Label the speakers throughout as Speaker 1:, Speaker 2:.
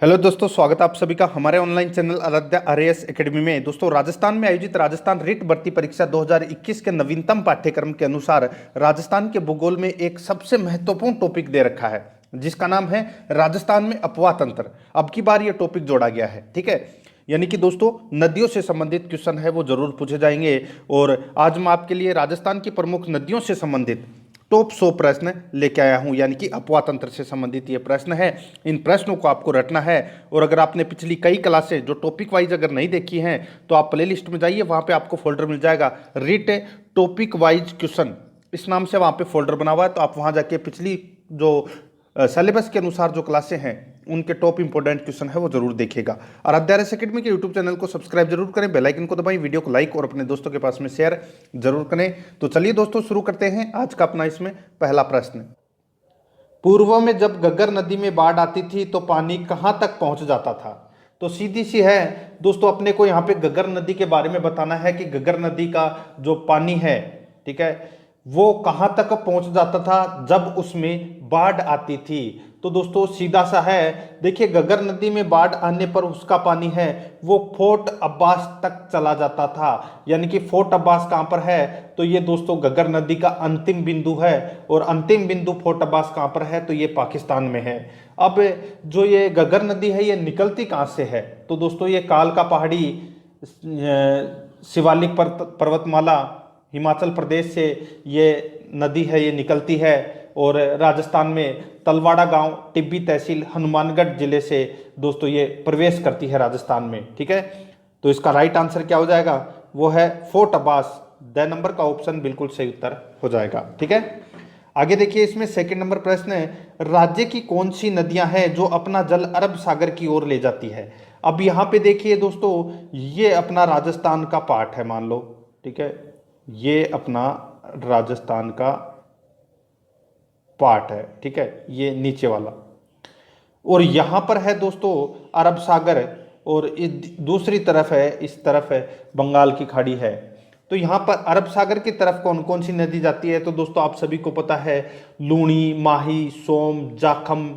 Speaker 1: Hello दोस्तों, स्वागत है आप सभी का हमारे online channel Aaradhya RAS academy में। दोस्तों, राजस्थान में आयोजित राजस्थान रिट भर्ती परीक्षा 2021 के नवीनतम पाठ्यक्रम के अनुसार राजस्थान के भूगोल में एक सबसे महत्वपूर्ण टॉपिक दे रखा है, जिसका नाम है राजस्थान में अपवाह तंत्र। अब की बार ये टॉपिक जोड़ा गया है, ठीक है। यानी कि दोस्तों, नदियों से संबंधित क्वेश्चन है वो जरूर पूछे जाएंगे। और आज मैं आपके लिए राजस्थान की प्रमुख नदियों से संबंधित टॉप 100 प्रश्न लेके आया हूं, यानी कि अपवाह तंत्र से संबंधित ये प्रश्न है। इन प्रश्नों को आपको रटना है। और अगर आपने पिछली कई क्लासें जो टॉपिक वाइज अगर नहीं देखी हैं तो आप प्लेलिस्ट में जाइए, वहां पे आपको फोल्डर मिल जाएगा रिट टॉपिक वाइज क्वेश्चन, इस नाम से वहां पे फोल्डर बना हुआ है। तो आप वहां जाके पिछली जो सिलेबस के अनुसार जो क्लासें हैं उनके टॉप इंपोर्टेंट क्वेश्चन है वो जरूर देखिएगा। और आराध्या आरएएस एकेडमी के यूट्यूब चैनल को सब्सक्राइब जरूर करें, बेल आइकन को दबाएं, वीडियो को लाइक और अपने दोस्तों के पास में शेयर जरूर करें। तो चलिए दोस्तों, शुरू करते हैं आज का अपना इसमें पहला प्रश्न। पूर्व में जब घग्गर नदी में बाढ़ आती थी तो पानी कहां तक पहुंच जाता था? तो सीधी सी है दोस्तों, अपने को यहाँ पे घग्गर नदी के बारे में बताना है कि घग्गर नदी का जो पानी है, ठीक है, वो कहां तक पहुंच जाता था जब उसमें बाढ़ आती थी। तो दोस्तों सीधा सा है, देखिए घग्गर नदी में बाढ़ आने पर उसका पानी है वो फोर्ट अब्बास तक चला जाता था। यानी कि फोर्ट अब्बास कहां पर है? तो ये दोस्तों घग्गर नदी का अंतिम बिंदु है। और अंतिम बिंदु फोर्ट अब्बास कहां पर है? तो ये पाकिस्तान में है। अब जो ये घग्गर नदी है ये निकलती कहां से है? तो दोस्तों ये काल का पहाड़ी शिवालिक पर्वतमाला हिमाचल प्रदेश से ये नदी है, ये निकलती है। और राजस्थान में तलवाड़ा गांव, टिब्बी तहसील, हनुमानगढ़ जिले से दोस्तों ये प्रवेश करती है राजस्थान में, ठीक है। तो इसका राइट आंसर क्या हो जाएगा? वो है फोर्ट अब्बास। द नंबर का ऑप्शन बिल्कुल सही उत्तर हो जाएगा, ठीक है। आगे देखिए, इसमें सेकंड नंबर प्रश्न है, राज्य की कौन सी नदियां हैं जो अपना जल अरब सागर की ओर ले जाती है? अब यहां पे देखिए दोस्तों, ये अपना राजस्थान का पार्ट है, मान लो, ठीक है, ये अपना राजस्थान का पार्ट है, ठीक है, ये नीचे वाला। और यहां पर है दोस्तों अरब सागर, और दूसरी तरफ है, इस तरफ है बंगाल की खाड़ी है। तो यहां पर अरब सागर की तरफ कौन कौन सी नदी जाती है? तो दोस्तों आप सभी को पता है, लूणी, माही, सोम, जाखम,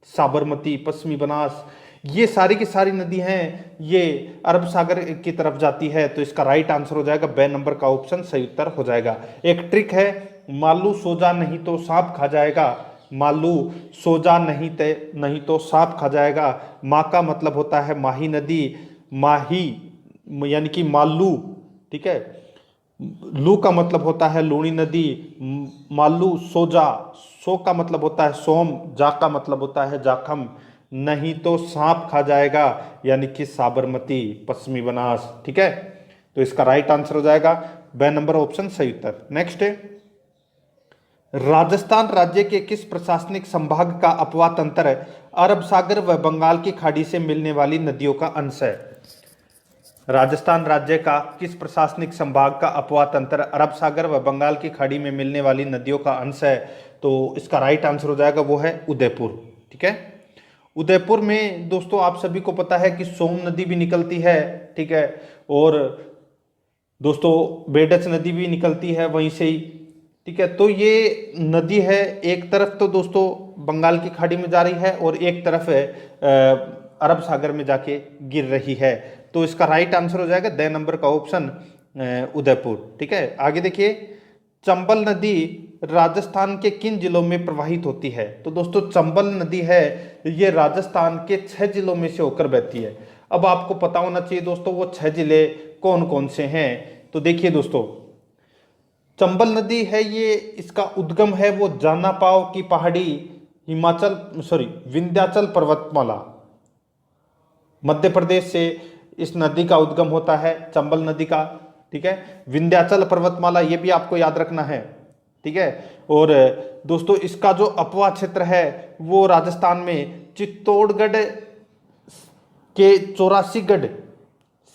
Speaker 1: साबरमती, पश्चिमी बनास, ये सारी की सारी नदी हैं, ये अरब सागर की तरफ जाती है। तो इसका राइट आंसर हो जाएगा बे नंबर का ऑप्शन सही उत्तर हो जाएगा। एक ट्रिक है, मालू सोजा नहीं तो सांप खा जाएगा। मालू सोजा नहीं तो सांप खा जाएगा। माँ का मतलब होता है माही नदी, माही यानी कि मालू, ठीक है। लू का मतलब होता है लूणी नदी, मालू सोजा, सो का मतलब होता है सोम, जा का मतलब होता है जाखम, नहीं तो सांप खा जाएगा यानी कि साबरमती, पश्चिमी बनास, ठीक है। तो इसका राइट आंसर हो जाएगा बे नंबर ऑप्शन सही उत्तर। नेक्स्ट है, राजस्थान राज्य के किस प्रशासनिक संभाग का अपवाह तंत्र अरब सागर व बंगाल की खाड़ी से मिलने वाली नदियों का अंश है? राजस्थान राज्य का किस प्रशासनिक संभाग का अपवाह तंत्र अरब सागर व बंगाल की खाड़ी में मिलने वाली नदियों का अंश है? तो इसका राइट आंसर हो जाएगा वो है उदयपुर, ठीक है। उदयपुर में दोस्तों आप सभी को पता है कि सोम नदी भी निकलती है, ठीक है, और दोस्तों बेडच नदी भी निकलती है वहीं से ही, ठीक है। तो ये नदी है, एक तरफ तो दोस्तों बंगाल की खाड़ी में जा रही है और एक तरफ है अरब सागर में जाके गिर रही है। तो इसका राइट आंसर हो जाएगा द नंबर का ऑप्शन उदयपुर, ठीक है। आगे देखिए, चंबल नदी राजस्थान के किन जिलों में प्रवाहित होती है? तो दोस्तों चंबल नदी है ये राजस्थान के 6 जिलों में से होकर बहती है। अब आपको पता होना चाहिए दोस्तों वो 6 जिले कौन कौन से हैं। तो देखिए दोस्तों, चंबल नदी है ये, इसका उद्गम है वो जानापाव की पहाड़ी, विंध्याचल पर्वतमाला, मध्य प्रदेश से इस नदी का उद्गम होता है, चंबल नदी का, ठीक है। विंध्याचल पर्वतमाला ये भी आपको याद रखना है, ठीक है। और दोस्तों इसका जो अपवाह क्षेत्र है वो राजस्थान में चित्तौड़गढ़ के 84गढ़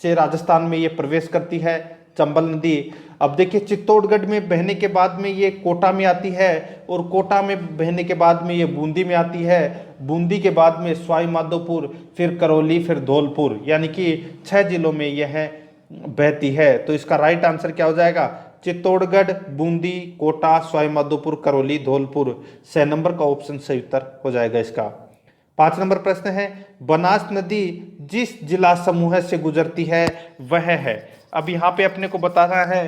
Speaker 1: से राजस्थान में ये प्रवेश करती है चंबल नदी। अब देखिए, चित्तौड़गढ़ में बहने के बाद में ये कोटा में आती है, और कोटा में बहने के बाद में ये बूंदी में आती है, बूंदी के बाद में सवाई माधोपुर, फिर करौली, फिर धौलपुर, यानी कि 6 जिलों में यह बहती है। तो इसका राइट आंसर क्या हो जाएगा? चित्तौड़गढ़, बूंदी, कोटा, सवाई माधोपुर, करौली, धौलपुर। 6 नंबर का ऑप्शन सही उत्तर हो जाएगा इसका। 5 नंबर प्रश्न है, बनास नदी जिस जिला समूह से गुजरती है वह है। अब यहाँ पे अपने को बताना है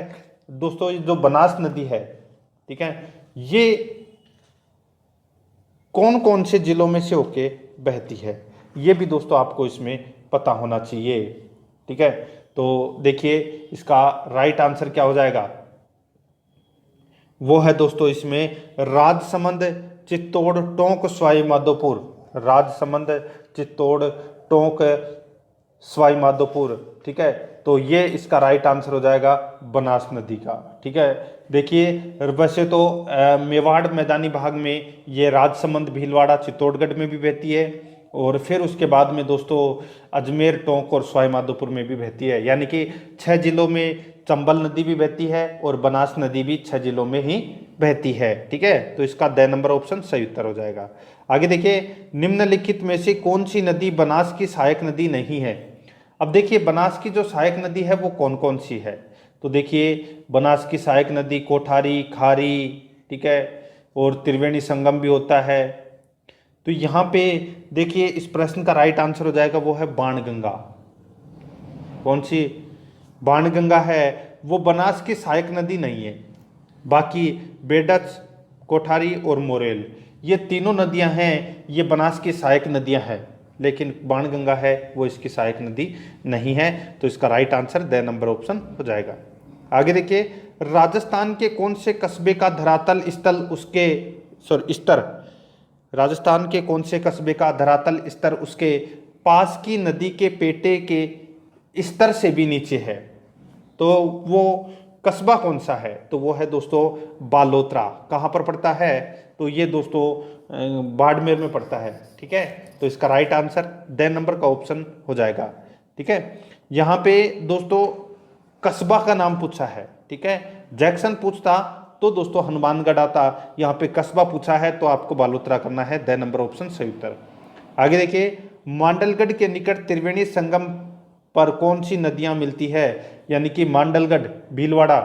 Speaker 1: दोस्तों, ये जो बनास नदी है, ठीक है, ये कौन कौन से जिलों में से होके बहती है, ये भी दोस्तों आपको इसमें पता होना चाहिए। ठीक है, तो देखिए इसका राइट आंसर क्या हो जाएगा, वो है दोस्तों इसमें राजसमंद, चित्तौड़, टोंक, सवाई माधोपुर। राजसमंद, चित्तौड़, टोंक, सवाई माधोपुर। ठीक है, तो ये इसका राइट आंसर हो जाएगा बनास नदी का। ठीक है, देखिए वैसे तो मेवाड़ मैदानी भाग में ये राजसमंद, भीलवाड़ा, चित्तौड़गढ़ में भी बहती है, और फिर उसके बाद में दोस्तों अजमेर, टोंक और सवाई माधोपुर में भी बहती है। यानी कि 6 जिलों में चंबल नदी भी बहती है और बनास नदी भी 6 जिलों में ही बहती है। ठीक है, तो इसका द नंबर ऑप्शन सही उत्तर हो जाएगा। आगे देखिए, निम्नलिखित में से कौन सी नदी बनास की सहायक नदी नहीं है। अब देखिए बनास की जो सहायक नदी है वो कौन कौन सी है, तो देखिए बनास की सहायक नदी कोठारी, खारी, ठीक है, और त्रिवेणी संगम भी होता है। तो यहाँ पे देखिए इस प्रश्न का राइट आंसर हो जाएगा, वो है बाणगंगा। कौन सी? बाणगंगा है, वो बनास की सहायक नदी नहीं है। बाकी बेडच, कोठारी और मोरेल, ये तीनों नदियां हैं, ये बनास की सहायक नदियां हैं, लेकिन बाणगंगा है वो इसकी सहायक नदी नहीं है। तो इसका right answer the number option हो जाएगा। आगे देखिए, राजस्थान के कौन से कस्बे का धरातल स्थल उसके स्तर, राजस्थान के कौन से कस्बे का धरातल स्तर उसके पास की नदी के पेटे के स्तर से भी नीचे है, तो वो कस्बा कौन सा है, तो वो है दोस्तों बालोतरा। कहाँ पर पड़ता है, तो ये दोस्तों बाड़मेर में पड़ता है। ठीक है, तो इसका राइट आंसर द नंबर का ऑप्शन हो जाएगा। ठीक है, यहाँ पे दोस्तों कस्बा का नाम पूछा है। ठीक है, जैक्सन पूछता तो दोस्तों हनुमानगढ़ आता, यहाँ पे कस्बा पूछा है तो आपको बालोतरा करना है, द नंबर ऑप्शन सही उत्तर। आगे देखिए, मांडलगढ़ के निकट त्रिवेणी संगम पर कौन सी नदियां मिलती है, यानी कि मांडलगढ़, भीलवाड़ा,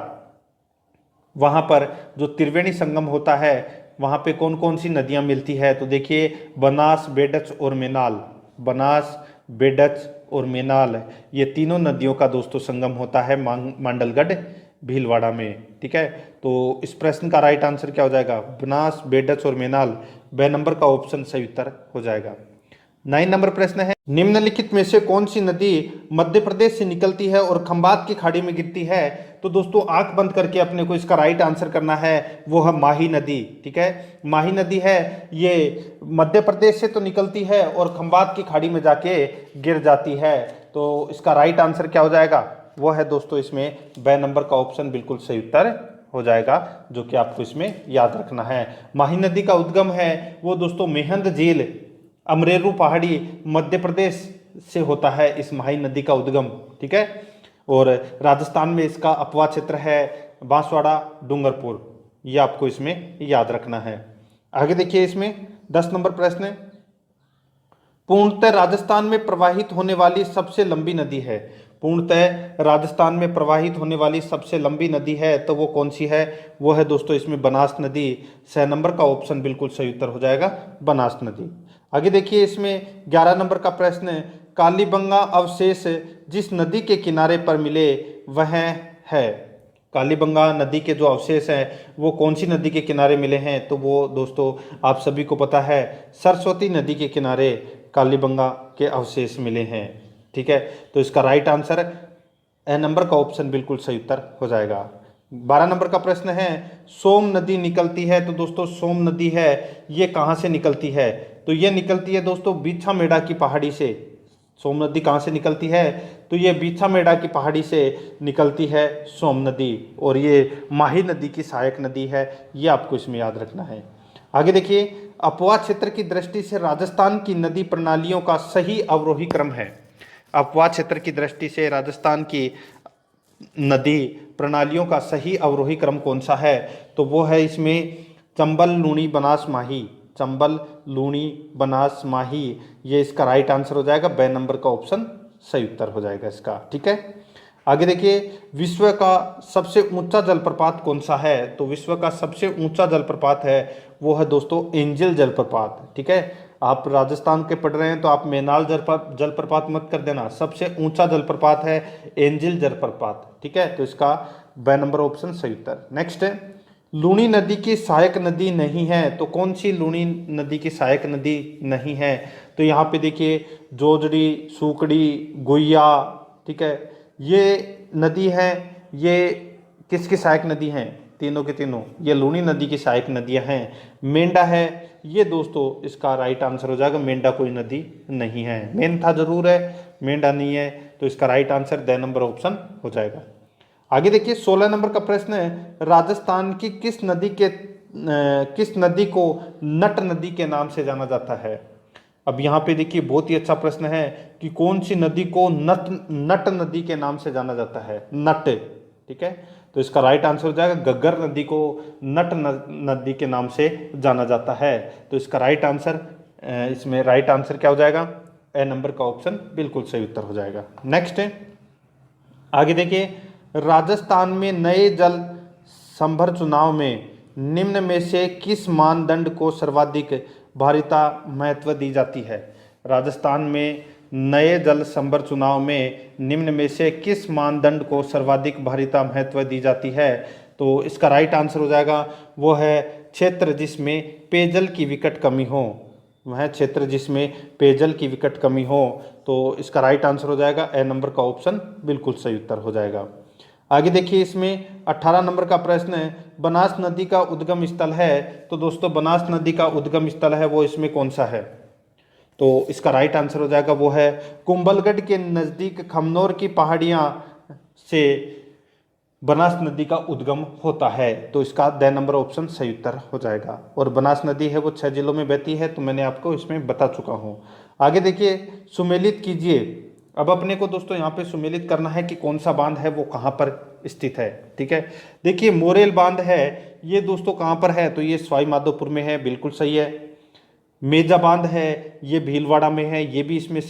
Speaker 1: वहां पर जो त्रिवेणी संगम होता है वहां पे कौन कौन सी नदियां मिलती है, तो देखिए बनास, बेडच और मेनाल। बनास, बेडच और मेनाल, ये तीनों नदियों का दोस्तों संगम होता है मांडलगढ़, भीलवाड़ा में। ठीक है, तो इस प्रश्न का राइट आंसर क्या हो जाएगा, बनास, बेडच और मेनाल, ब नंबर का ऑप्शन सही उत्तर हो जाएगा। 9 नंबर प्रश्न है, निम्नलिखित में से कौन सी नदी मध्य प्रदेश से निकलती है और खंबात की खाड़ी में गिरती है, तो दोस्तों आंख बंद करके अपने को इसका राइट आंसर करना है, वो है माही नदी। ठीक है, माही नदी है, ये मध्य प्रदेश से तो निकलती है और खंबात की खाड़ी में जाके गिर जाती है। तो इसका राइट आंसर क्या हो जाएगा, वो है दोस्तों इसमें ब नंबर का ऑप्शन बिल्कुल सही उत्तर हो जाएगा, जो कि आपको इसमें याद रखना है। माही नदी का उद्गम है वो दोस्तों मेहंद झील, अमरेरू पहाड़ी, मध्य प्रदेश से होता है इस माही नदी का उद्गम। ठीक है, और राजस्थान में इसका अपवा क्षेत्र है बांसवाड़ा, डूंगरपुर, ये आपको इसमें याद रखना है। आगे देखिए, इसमें 10 नंबर प्रश्न है, पूर्णतः राजस्थान में प्रवाहित होने वाली सबसे लंबी नदी है। पूर्णतः राजस्थान में प्रवाहित होने वाली सबसे लंबी नदी है, तो वो कौन सी है, वो है दोस्तों इसमें बनास नदी। 6 नंबर का ऑप्शन बिल्कुल सही उत्तर हो जाएगा, बनास नदी। आगे देखिए, इसमें 11 नंबर का प्रश्न है, कालीबंगा अवशेष जिस नदी के किनारे पर मिले वह है। कालीबंगा नदी के जो अवशेष हैं वो कौन सी नदी के किनारे मिले हैं, तो वो दोस्तों आप सभी को पता है, सरस्वती नदी के किनारे कालीबंगा के अवशेष मिले हैं। ठीक है, तो इसका राइट आंसर ए नंबर का ऑप्शन बिल्कुल सही उत्तर हो जाएगा। 12 नंबर का प्रश्न है, सोम नदी निकलती है, तो दोस्तों सोम नदी है ये कहाँ से निकलती है, तो ये निकलती है दोस्तों बीछा मेड़ा की पहाड़ी से। सोम नदी कहाँ से निकलती है, तो ये बीछा मेड़ा की पहाड़ी से निकलती है सोम नदी, और ये माही नदी की सहायक नदी है, ये आपको इसमें याद रखना है। आगे देखिए, अपवा क्षेत्र की दृष्टि से राजस्थान की नदी प्रणालियों का सही अवरोही क्रम है। अपवा क्षेत्र की दृष्टि से राजस्थान की नदी प्रणालियों का सही अवरोही क्रम कौन सा है, तो वो है इसमें चंबल, लूणी, बनास, माही। चंबल, लूणी, बनास, माही, ये इसका राइट आंसर हो जाएगा, ब नंबर का ऑप्शन सही उत्तर हो जाएगा इसका। ठीक है, आगे देखिए, विश्व का सबसे ऊंचा जलप्रपात कौन सा है? तो विश्व का सबसे ऊंचा जलप्रपात है वो है दोस्तों एंजल जलप्रपात। ठीक है, आप राजस्थान के पढ़ रहे हैं तो आप मैनाल जलप्रपात मत कर देना, सबसे ऊंचा जलप्रपात है एंजल जलप्रपात। ठीक है, तो इसका ब नंबर ऑप्शन सही उत्तर। नेक्स्ट है, लूणी नदी की सहायक नदी नहीं है, तो कौन सी लूणी नदी की सहायक नदी नहीं है? तो यहाँ पे देखिए, जोजड़ी, सूकड़ी, गुइया, ठीक है, ये नदी है, ये किसकी सहायक नदी हैं? तीनों के तीनों ये लूणी नदी की सहायक नदियां हैं। मेंढा है, ये दोस्तों इसका राइट आंसर हो जाएगा, मेंढा कोई नदी नहीं है। मेन था जरूर है, मेंढा नहीं है, तो इसका right answer the number option हो जाएगा। आगे देखिए, 16 नंबर का प्रश्न है, राजस्थान की किस नदी को नट नदी के नाम से जाना जाता है? अब यहाँ पे देखिए, बहुत ही अच्छा प्रश्न है कि कौन सी नदी को नट नदी के नाम से जाना जाता है? नट। ठीक है, तो इसका राइट आंसर हो जाएगा, घग्गर नदी को नट नदी के नाम से जाना जाता है। तो इसका राइट आंसर, इसमें राइट आंसर क्या हो जाएगा? ए नंबर का ऑप्शन बिल्कुल सही उत्तर हो जाएगा। नेक्स्ट है, आगे देखिए, राजस्थान में नए जल संभर चुनाव में निम्न में से किस मानदंड को सर्वाधिक भारिता महत्व दी जाती है? राजस्थान में नए जल संभर चुनाव में निम्न में से किस मानदंड को सर्वाधिक भारिता महत्व दी जाती है? तो इसका राइट आंसर हो जाएगा, वो है क्षेत्र जिसमें पेयजल की विकट कमी हो। वह क्षेत्र जिसमें पेयजल की विकट कमी हो। तो इसका राइट आंसर हो जाएगा, ए नंबर का ऑप्शन बिल्कुल सही उत्तर हो जाएगा। आगे देखिए, इसमें 18 नंबर का प्रश्न है, बनास नदी का उद्गम स्थल है। तो दोस्तों, बनास नदी का उद्गम स्थल है वो इसमें कौन सा है? तो इसका राइट आंसर हो जाएगा, वो है कुंभलगढ़ के नज़दीक खमनोर की पहाड़ियाँ से बनास नदी का उद्गम होता है। तो इसका द नंबर ऑप्शन सही उत्तर हो जाएगा। और बनास नदी है वो 6 जिलों में बहती है, तो मैंने आपको इसमें बता चुका हूँ। आगे देखिए, सुमेलित कीजिए। अब अपने को दोस्तों यहाँ पे सुमेलित करना है कि कौन सा बांध है वो कहाँ पर स्थित है। ठीक है, देखिए, मोरेल बांध है, ये दोस्तों कहाँ पर है? तो ये सवाई माधोपुर में है, बिल्कुल सही है। मेजा बांध है, ये भीलवाड़ा में है, ये भी इसमें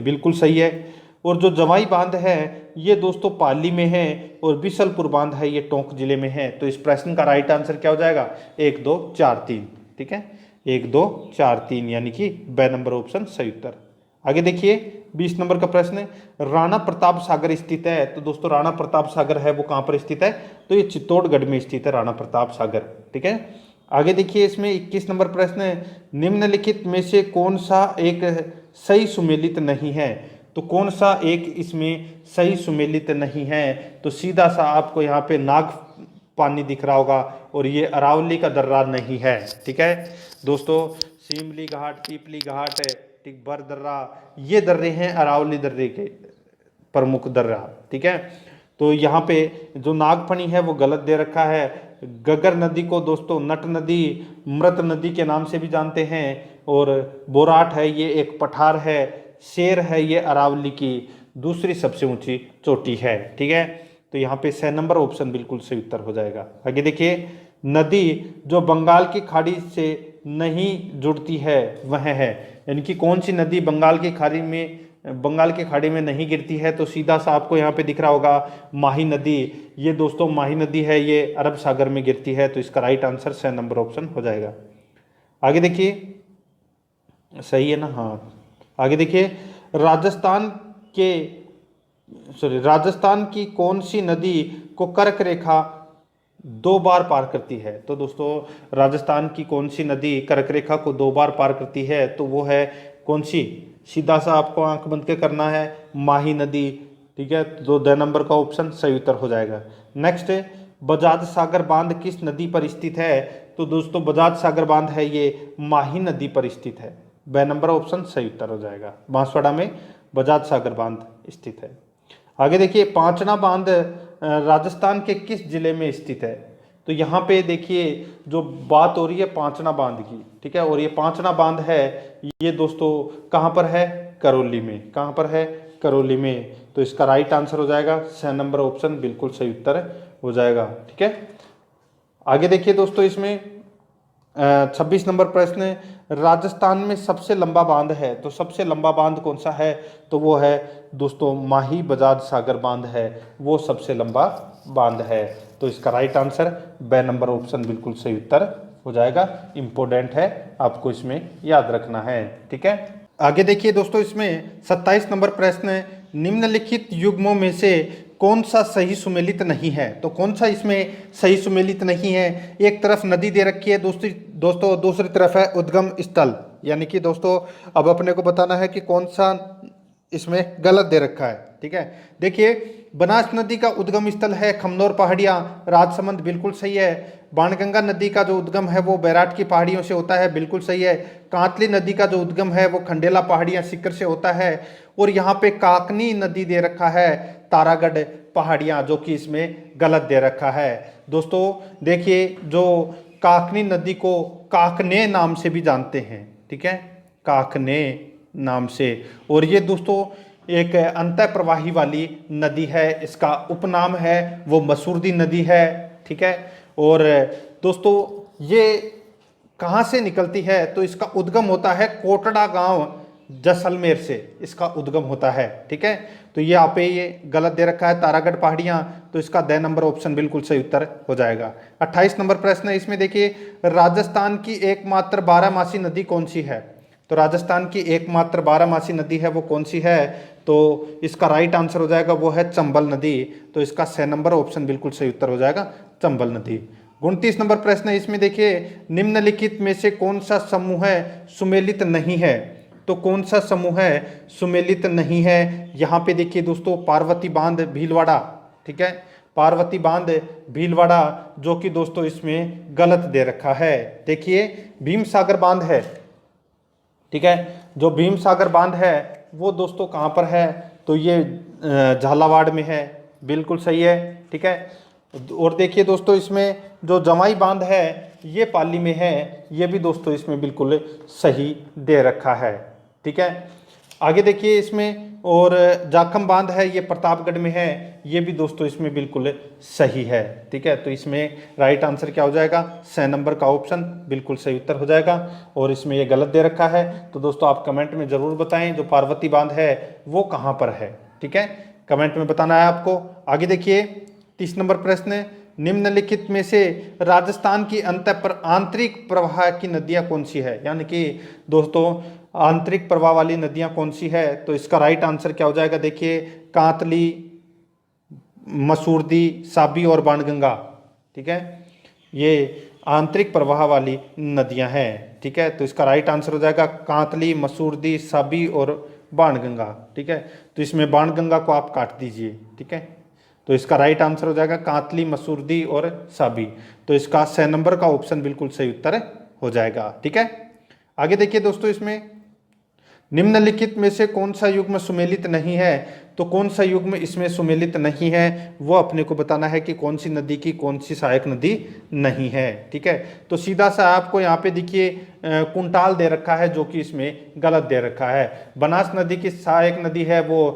Speaker 1: बिल्कुल सही है। और जो जवाई बांध है ये दोस्तों पाली में है, और बिशलपुर बांध है ये टोंक जिले में है। तो इस प्रश्न का राइट आंसर क्या हो जाएगा? 1 2 4 3। ठीक है, 1 2 4 3 यानी कि ब नंबर ऑप्शन सही उत्तर। आगे देखिए, 20 नंबर का प्रश्न है, राणा प्रताप सागर स्थित है। तो दोस्तों, राणा प्रताप सागर है वो कहाँ पर स्थित है? तो ये चित्तौड़गढ़ में स्थित है राणा प्रताप सागर। ठीक है, आगे देखिए, इसमें 21 नंबर प्रश्न है, निम्नलिखित में से कौन सा एक सही सुमेलित नहीं है? तो कौन सा एक इसमें सही सुमेलित नहीं है? तो सीधा सा आपको यहाँ पे नाग पानी दिख रहा होगा, और ये अरावली का दर्रा नहीं है। ठीक है दोस्तों, सीमली घाट, पीपली घाट, ठीक, बर दर्रा, ये दर्रे हैं अरावली दर्रे के प्रमुख दर्रा। ठीक है, तो यहाँ पे जो नागफणी है वो गलत दे रखा है। गगर नदी को दोस्तों नट नदी, मृत नदी के नाम से भी जानते हैं। और बोराट है ये एक पठार है। शेर है ये अरावली की दूसरी सबसे ऊंची चोटी है। ठीक है, तो यहाँ पे 6 नंबर ऑप्शन बिल्कुल सही उत्तर हो जाएगा। आगे देखिए, नदी जो बंगाल की खाड़ी से नहीं जुड़ती है वह है, यानी कि कौन सी नदी बंगाल की खाड़ी में नहीं गिरती है? तो सीधा सा आपको यहाँ पे दिख रहा होगा माही नदी। ये दोस्तों माही नदी है, ये अरब सागर में गिरती है। तो इसका राइट आंसर 6 नंबर ऑप्शन हो जाएगा। आगे देखिए, सही है ना? हाँ, आगे देखिए, राजस्थान की कौन सी नदी को कर्क रेखा 2 बार पार करती है? तो दोस्तों, राजस्थान की कौन सी नदी कर्क रेखा को 2 बार पार करती है? तो वो है कौन सी? सीधा सा आपको आंख बंद के करना है, माही नदी। ठीक है, तो 2 नंबर का ऑप्शन सही उत्तर हो जाएगा। नेक्स्ट है, बजाज सागर बांध किस नदी पर स्थित है? तो दोस्तों, बजाज सागर बांध है ये माही नदी पर स्थित है। ब नंबर ऑप्शन सही उत्तर हो जाएगा। बांसवाड़ा में बजाज सागर बांध स्थित है। आगे देखिए, पांचना बांध राजस्थान के किस जिले में स्थित है? तो यहाँ पे देखिए, जो बात हो रही है पांचना बांध की, ठीक है, और ये पांचना बांध है ये दोस्तों कहाँ पर है? करौली में। कहाँ पर है? करौली में। तो इसका राइट आंसर हो जाएगा 6 नंबर ऑप्शन बिल्कुल सही उत्तर हो जाएगा। ठीक है, आगे देखिए दोस्तों, इसमें 26 नंबर प्रश्न है, राजस्थान में सबसे लंबा बांध है, तो सबसे लंबा बांध कौन सा है, तो वो है दोस्तों माही बजाज सागर बांध है, वो सबसे लंबा बांध है। तो इसका राइट आंसर ब नंबर ऑप्शन बिल्कुल सही उत्तर हो जाएगा। इंपॉर्टेंट है, आपको इसमें याद रखना है, ठीक है। आगे देखिए दोस्तों, इसमें 27 नंबर प्रश्न है, निम्नलिखित युग्मों में से कौन सा सही सुमेलित नहीं है। तो कौन सा इसमें सही सुमेलित नहीं है, एक तरफ नदी दे रखी है दोस्तों दूसरी तरफ है उद्गम स्थल, यानी कि दोस्तों अब अपने को बताना है कि कौन सा इसमें गलत दे रखा है, ठीक है। देखिए बनास नदी का उद्गम स्थल है खमनोर पहाड़ियाँ, राजसमंद बिल्कुल सही है। बाणगंगा नदी का जो उद्गम है वो बैराट की पहाड़ियों से होता है, बिल्कुल सही है। कांतली नदी का जो उद्गम है वो खंडेला पहाड़ियाँ सीकर से होता है। और यहाँ पे काकनी नदी दे रखा है तारागढ़ पहाड़ियाँ, जो कि इसमें गलत दे रखा है। दोस्तों देखिए जो काकनी नदी को काकने नाम से भी जानते हैं, ठीक है, काकने नाम से। और ये दोस्तों एक अंतः प्रवाही वाली नदी है, इसका उपनाम है वो मसूरदी नदी है, ठीक है। और दोस्तों ये कहाँ से निकलती है, तो इसका उद्गम होता है कोटड़ा गांव जैसलमेर से, इसका उद्गम होता है, ठीक है। तो ये आप ये गलत दे रखा है तारागढ़ पहाड़ियाँ, तो इसका द नंबर ऑप्शन बिल्कुल सही उत्तर हो जाएगा। 28 नंबर प्रश्न है, इसमें देखिए राजस्थान की एकमात्र बारहमासी नदी कौन सी है। तो राजस्थान की एकमात्र बारहमासी नदी है वो कौन सी है, तो इसका राइट आंसर हो जाएगा वो है चंबल नदी। तो इसका 6 नंबर ऑप्शन बिल्कुल सही उत्तर हो जाएगा चंबल नदी। 29 नंबर प्रश्न है, इसमें देखिए निम्नलिखित में से कौन सा समूह है सुमेलित नहीं है। तो कौन सा समूह है सुमेलित नहीं है, यहाँ पे देखिए दोस्तों पार्वती बांध भीलवाड़ा, ठीक है, पार्वती बांध भीलवाड़ा, जो कि दोस्तों इसमें गलत दे रखा है। देखिए भीम सागर बांध है, ठीक है, जो भीम सागर बांध है वो दोस्तों कहाँ पर है, तो ये झालावाड़ में है, बिल्कुल सही है, ठीक है। और देखिए दोस्तों इसमें जो जमाई बांध है ये पाली में है, ये भी दोस्तों इसमें बिल्कुल सही दे रखा है, ठीक है। आगे देखिए इसमें और जाखम बांध है ये प्रतापगढ़ में है, ये भी दोस्तों इसमें बिल्कुल सही है, ठीक है। तो इसमें राइट आंसर क्या हो जाएगा, 6 नंबर का ऑप्शन बिल्कुल सही उत्तर हो जाएगा। और इसमें ये गलत दे रखा है, तो दोस्तों आप कमेंट में ज़रूर बताएं जो पार्वती बांध है वो कहाँ पर है, ठीक है, कमेंट में बताना है आपको। आगे देखिए 30 नंबर प्रश्न, निम्नलिखित में से राजस्थान की आंतरिक प्रवाह की नदियाँ कौन सी है, यानी कि दोस्तों आंतरिक प्रवाह वाली नदियाँ कौन सी है। तो इसका राइट आंसर क्या हो जाएगा, देखिए कांतली, मसूरदी, साबी और बाणगंगा, ठीक है, ये आंतरिक प्रवाह वाली नदियाँ हैं, ठीक है। तो इसका राइट आंसर हो जाएगा कांतली, मसूरदी, साबी और बाणगंगा, ठीक है। तो इसमें बाणगंगा को आप काट दीजिए, ठीक है। तो इसका राइट आंसर हो जाएगा कांतली, मसूरदी और साबी। तो इसका 6 नंबर का ऑप्शन बिल्कुल सही उत्तर हो जाएगा, ठीक है। आगे देखिए दोस्तों इसमें निम्नलिखित में से कौन सा युग्म सुमेलित नहीं है। तो कौन सा युग्म इसमें सुमेलित नहीं है वो अपने को बताना है कि कौन सी नदी की कौन सी सहायक नदी नहीं है, ठीक है। तो सीधा सा आपको यहाँ पे देखिए कुंटाल दे रखा है जो कि इसमें गलत दे रखा है। बनास नदी की सहायक नदी है वो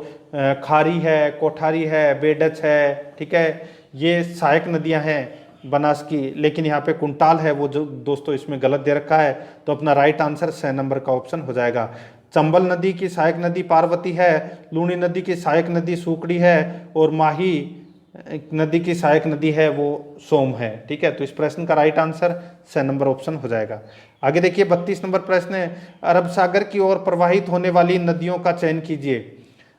Speaker 1: खारी है, कोठारी है, बेडच है, ठीक है, ये सहायक नदियाँ हैं बनास की, लेकिन यहाँ पे कुंटाल है वो जो दोस्तों इसमें गलत दे रखा है। तो अपना राइट आंसर 6 नंबर का ऑप्शन हो जाएगा। चंबल नदी की सहायक नदी पार्वती है, लूणी नदी की सहायक नदी सूकड़ी है और माही नदी की सहायक नदी है वो सोम है, ठीक है। तो इस प्रश्न का राइट आंसर 6 नंबर ऑप्शन हो जाएगा। आगे देखिए 32 नंबर प्रश्न है, अरब सागर की ओर प्रवाहित होने वाली नदियों का चयन कीजिए।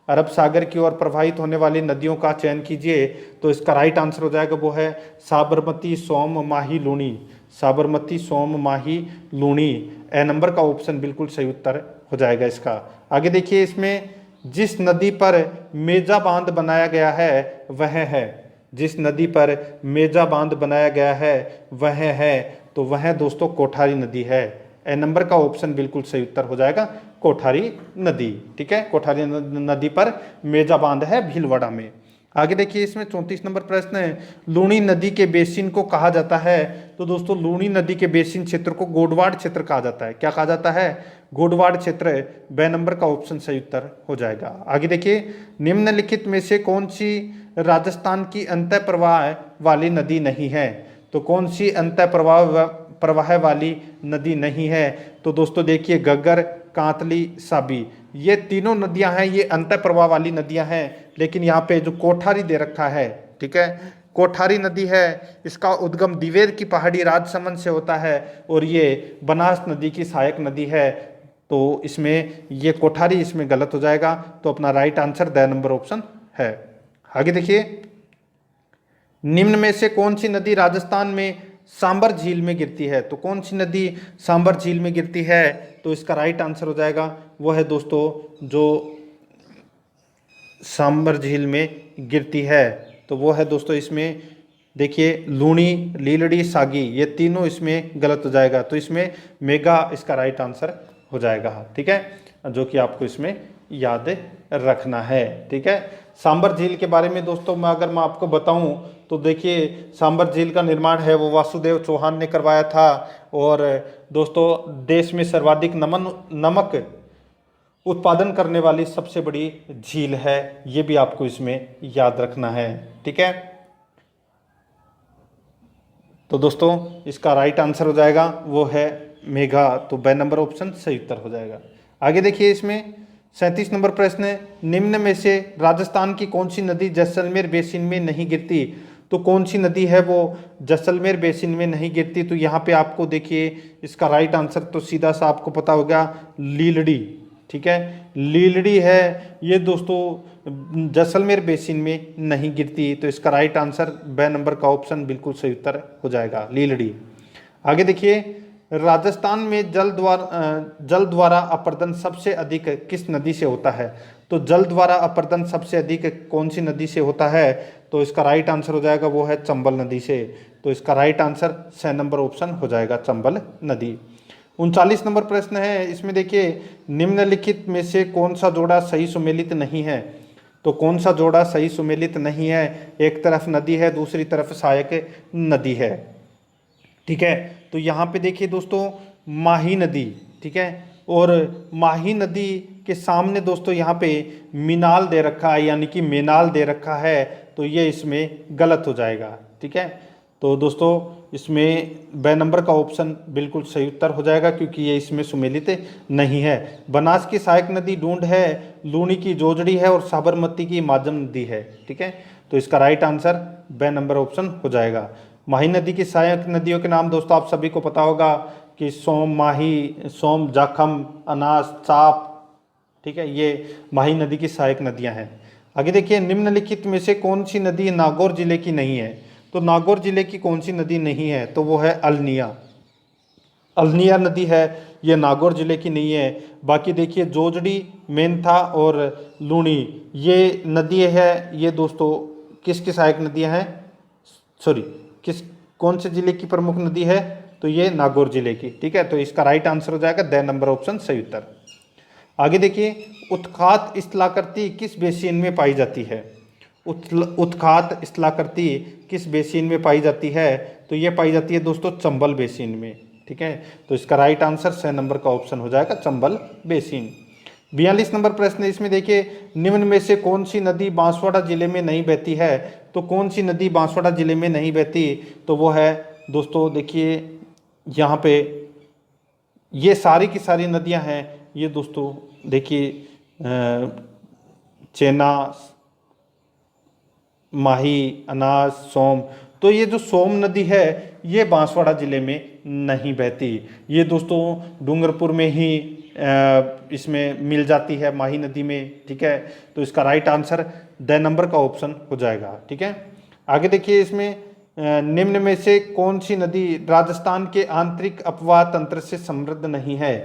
Speaker 1: अरब सागर की ओर प्रवाहित होने वाली नदियों का चयन कीजिए। तो इसका राइट आंसर हो जाएगा वो है साबरमती, सोम, माही, लूणी, साबरमती, सोम, माही, लूणी, ए नंबर का ऑप्शन बिल्कुल सही उत्तर हो जाएगा इसका। आगे देखिए इसमें जिस नदी पर मेजा बांध बनाया गया है वह है, जिस नदी पर मेजा बांध बनाया गया है वह है, तो वह दोस्तों कोठारी नदी है। ए नंबर का ऑप्शन बिल्कुल सही उत्तर हो जाएगा कोठारी नदी, ठीक है। कोठारी नदी पर मेजा बांध है भीलवाड़ा में। आगे देखिए इसमें 34 नंबर प्रश्न है, लूणी नदी के बेसिन को कहा जाता है। तो दोस्तों लूणी नदी के बेसिन क्षेत्र को गोडवाड़ क्षेत्र कहा जाता है। क्या कहा जाता है, गोडवाड़ क्षेत्र। ब नंबर का ऑप्शन सही उत्तर हो जाएगा। आगे देखिए निम्नलिखित में से कौन सी राजस्थान की अंतः प्रवाह वाली नदी नहीं है। तो कौन सी अंतः प्रवाह वाली नदी नहीं है। तो दोस्तों देखिए घग्गर, कांतली, साबी, ये तीनों नदियां हैं, ये अंत प्रवाह वाली नदियां हैं। लेकिन यहाँ पे जो कोठारी दे रखा है, ठीक है, कोठारी नदी है, इसका उद्गम दिवेर की पहाड़ी राजसमंद से होता है और ये बनास नदी की सहायक नदी है। तो इसमें ये कोठारी इसमें गलत हो जाएगा। तो अपना right answer the number option है। आगे देखिए, निम्न में से कौन सी नदी राजस्थान में सांबर झील में गिरती है? तो कौन सी नदी सांबर झील में गिरती है? तो इसका राइट आंसर हो जाएगा वो है दोस्तों जो सांबर झील में गिरती है, तो वो है दोस्तों इसमें देखिए लूणी, लीलड़ी, सागी, ये तीनों इसमें गलत हो जाएगा। तो इसमें मेगा इसका राइट आंसर हो जाएगा, ठीक है, जो कि आपको इसमें याद रखना है, ठीक है। सांबर झील के बारे में दोस्तों अगर मैं आपको बताऊं तो देखिए सांबर झील का निर्माण है वो वासुदेव चौहान ने करवाया था। और दोस्तों देश में सर्वाधिक नमक उत्पादन करने वाली सबसे बड़ी झील है, ये भी आपको इसमें याद रखना है, ठीक है। तो दोस्तों इसका राइट आंसर हो जाएगा वो है मेघा। तो ब नंबर ऑप्शन सही उत्तर हो जाएगा। आगे देखिए, इसमें 37 नंबर प्रश्न है, निम्न में से राजस्थान की कौन सी नदी जैसलमेर बेसिन में नहीं गिरती? तो कौन सी नदी है वो जैसलमेर बेसिन में नहीं गिरती? तो यहाँ पे आपको देखिए इसका राइट आंसर तो सीधा सा आपको पता होगा, लीलड़ी, ठीक है, लीलड़ी है ये दोस्तों जैसलमेर बेसिन में नहीं गिरती। तो इसका राइट आंसर ब नंबर का ऑप्शन बिल्कुल सही उत्तर हो जाएगा, लीलड़ी। आगे देखिए, राजस्थान में जल द्वारा अपर्दन सबसे अधिक किस नदी से होता है? तो जल द्वारा अपर्दन सबसे अधिक कौन सी नदी से होता है? तो इसका राइट आंसर हो जाएगा वो है चंबल नदी से। तो इसका राइट आंसर 6 नंबर ऑप्शन हो जाएगा, चंबल नदी। 39 नंबर प्रश्न है, इसमें देखिए निम्नलिखित में से कौन सा जोड़ा सही सुमेलित नहीं है? तो कौन सा जोड़ा सही सुमेलित नहीं है? एक तरफ नदी है, दूसरी तरफ सहायक नदी है, ठीक है। तो यहाँ पे देखिए दोस्तों माही नदी, ठीक है, और माही नदी के सामने दोस्तों यहाँ पे मीनाल दे रखा है, यानी कि मेनाल दे रखा है, तो ये इसमें गलत हो जाएगा, ठीक है। तो दोस्तों इसमें ब नंबर का ऑप्शन बिल्कुल सही उत्तर हो जाएगा क्योंकि ये इसमें सुमेलित नहीं है। बनास की सहायक नदी डूंड है, लूणी की जोजड़ी है और साबरमती की माजम नदी है, ठीक है। तो इसका राइट आंसर ब नंबर ऑप्शन हो जाएगा। माही नदी की सहायक नदियों के नाम दोस्तों आप सभी को पता होगा कि सोम, माही, सोम, जाखम, अनास, चाप, ठीक है, ये माही नदी की सहायक नदियां हैं। आगे देखिए, निम्नलिखित में से कौन सी नदी नागौर जिले की नहीं है? तो नागौर जिले की कौन सी नदी नहीं है? तो वो है अल्निया। अल्निया नदी है, ये नागौर जिले की नहीं है। बाकी देखिए जोजड़ी, मेंथा और लूणी ये नदी है, ये दोस्तों किसकी सहायक नदियां हैं? सॉरी, कौन से जिले की प्रमुख नदी है? तो ये नागौर जिले की, ठीक है। तो इसका राइट आंसर हो जाएगा द नंबर ऑप्शन सही उत्तर। आगे देखिए, उत्खात स्थलाकृति किस बेसिन में पाई जाती है? उत्खात स्थलाकृति किस बेसिन में पाई जाती है? तो ये पाई जाती है दोस्तों चंबल बेसिन में, ठीक है। तो इसका राइट आंसर 6 नंबर का ऑप्शन हो जाएगा, चंबल बेसिन। 42 नंबर प्रश्न, इसमें देखिए निम्न में से कौन सी नदी बांसवाड़ा जिले में नहीं बहती है? तो कौन सी नदी बांसवाड़ा जिले में नहीं बहती? तो वो है दोस्तों देखिए यहाँ पे ये सारी की सारी नदियाँ हैं, ये दोस्तों देखिए चेना, माही, अनास, सोम। तो ये जो सोम नदी है ये बांसवाड़ा जिले में नहीं बहती, ये दोस्तों डूंगरपुर में ही इसमें मिल जाती है, माही नदी में, ठीक है। तो इसका राइट आंसर द नंबर का ऑप्शन हो जाएगा, ठीक है। आगे देखिए, इसमें निम्न में से कौन सी नदी राजस्थान के आंतरिक अपवाह तंत्र से समृद्ध नहीं है?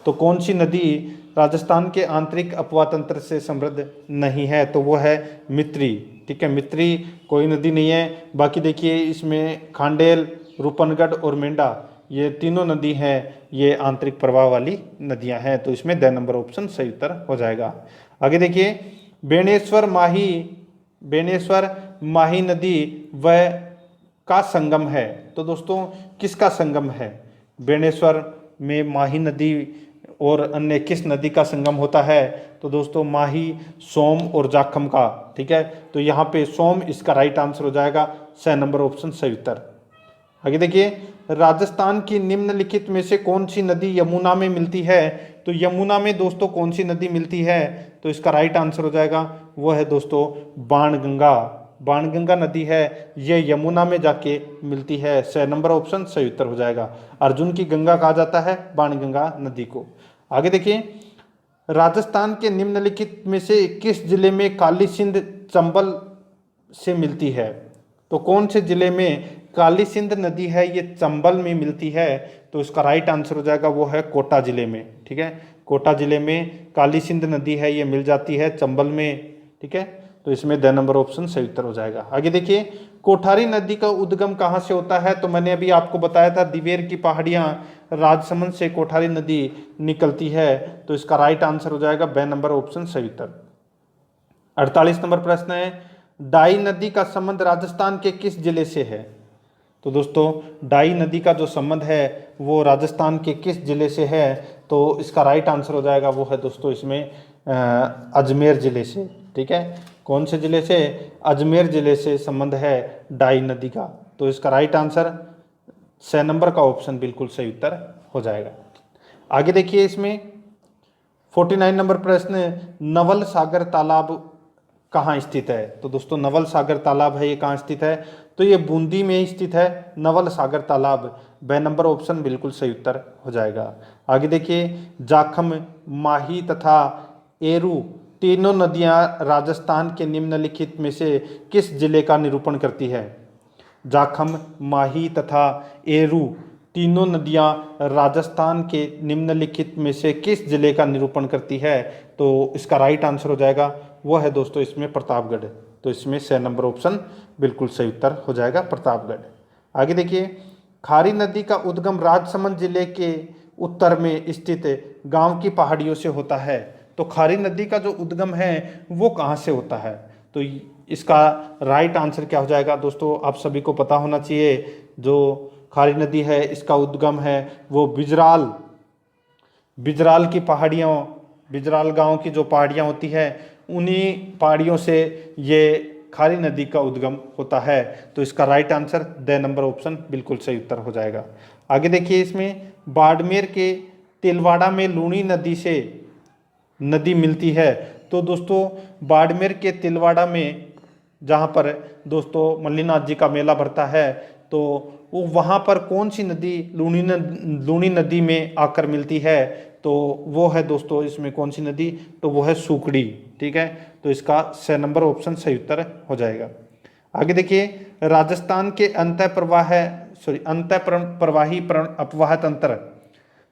Speaker 1: तो कौन सी नदी राजस्थान के आंतरिक अपवाह तंत्र से समृद्ध नहीं है? तो वो है मित्री, ठीक है। मित्री कोई नदी नहीं है। बाकी देखिए इसमें खांडेल, रूपनगढ़ और मेंढा ये तीनों नदी हैं, ये आंतरिक प्रवाह वाली नदियां हैं। तो इसमें द नंबर ऑप्शन सही उत्तर हो जाएगा। आगे देखिए, बेणेश्वर माही नदी वह का संगम है? तो दोस्तों किसका संगम है? बेणेश्वर में माही नदी और अन्य किस नदी का संगम होता है? तो दोस्तों माही, सोम और जाखम का, ठीक है। तो यहाँ पे सोम इसका राइट आंसर हो जाएगा, 6 नंबर ऑप्शन सही उत्तर। आगे देखिए, राजस्थान की निम्नलिखित में से कौन सी नदी यमुना में मिलती है? तो यमुना में दोस्तों कौन सी नदी मिलती है? तो इसका राइट आंसर हो जाएगा वो है दोस्तों बाणगंगा। बाणगंगा नदी है, ये यमुना में जाके मिलती है। 6 नंबर ऑप्शन सही उत्तर हो जाएगा। अर्जुन की गंगा कहा जाता है बाणगंगा नदी को। आगे देखिए, राजस्थान के निम्नलिखित में से किस जिले में काली सिंध चंबल से मिलती है? तो कौन से जिले में काली सिंध नदी है ये चंबल में मिलती है? तो इसका राइट आंसर हो जाएगा वो है कोटा जिले में। ठीक है, कोटा जिले में काली सिंध नदी है ये मिल जाती है चंबल में। ठीक है, तो इसमें 2 नंबर ऑप्शन सही उत्तर हो जाएगा। आगे देखिए, कोठारी नदी का उद्गम कहाँ से होता है? तो मैंने अभी आपको बताया था दिवेर की पहाड़ियाँ, राजसमंद से कोठारी नदी निकलती है। तो इसका राइट आंसर हो जाएगा 2 नंबर ऑप्शन सही उत्तर। 48 नंबर प्रश्न है, डाई नदी का संबंध राजस्थान के किस जिले से है? तो दोस्तों डाई नदी का जो संबंध है वो राजस्थान के किस जिले से है? तो इसका राइट आंसर हो जाएगा वो है दोस्तों इसमें अजमेर जिले से। ठीक है, कौन से जिले से? अजमेर जिले से संबंध है डाई नदी का। तो इसका राइट आंसर 6 नंबर का ऑप्शन बिल्कुल सही उत्तर हो जाएगा। आगे देखिए, इसमें 49 नंबर प्रश्न, नवल सागर तालाब कहाँ स्थित है? तो दोस्तों नवल सागर तालाब है ये कहाँ स्थित है? तो ये बूंदी में स्थित है नवल सागर तालाब। 2 नंबर ऑप्शन बिल्कुल सही उत्तर हो जाएगा। आगे देखिए, जाखम, माही तथा एरू तीनों नदियां राजस्थान के निम्नलिखित में से किस जिले का निरूपण करती है? जाखम, माही तथा एरू तीनों नदियां राजस्थान के निम्नलिखित में से किस जिले का निरूपण करती है? तो इसका राइट आंसर हो जाएगा वो है दोस्तों इसमें प्रतापगढ़। तो इसमें 6 नंबर ऑप्शन बिल्कुल सही उत्तर हो जाएगा प्रतापगढ़। आगे देखिए, खारी नदी का उद्गम राजसमंद जिले के उत्तर में स्थित गांव की पहाड़ियों से होता है। तो खारी नदी का जो उद्गम है वो कहाँ से होता है? तो इसका राइट आंसर क्या हो जाएगा? दोस्तों आप सभी को पता होना चाहिए, जो खारी नदी है इसका उद्गम है वो बिजराल की पहाड़ियों, बिजराल गांव की जो पहाड़ियाँ होती है उन्हीं पहाड़ियों से ये खारी नदी का उद्गम होता है। तो इसका राइट आंसर 2 नंबर ऑप्शन बिल्कुल सही उत्तर हो जाएगा। आगे देखिए, इसमें बाड़मेर के तिलवाड़ा में लूणी नदी से नदी मिलती है। तो दोस्तों बाड़मेर के तिलवाड़ा में जहाँ पर दोस्तों मल्लीनाथ जी का मेला भरता है तो वो वहाँ पर कौन सी नदी लूणी नदी में आकर मिलती है? तो वो है दोस्तों इसमें कौन सी नदी? तो वो है सूकड़ी। ठीक है, तो इसका 6 नंबर ऑप्शन सही उत्तर हो जाएगा। आगे देखिए, राजस्थान के अंतःप्रवाही अपवाह तंत्र,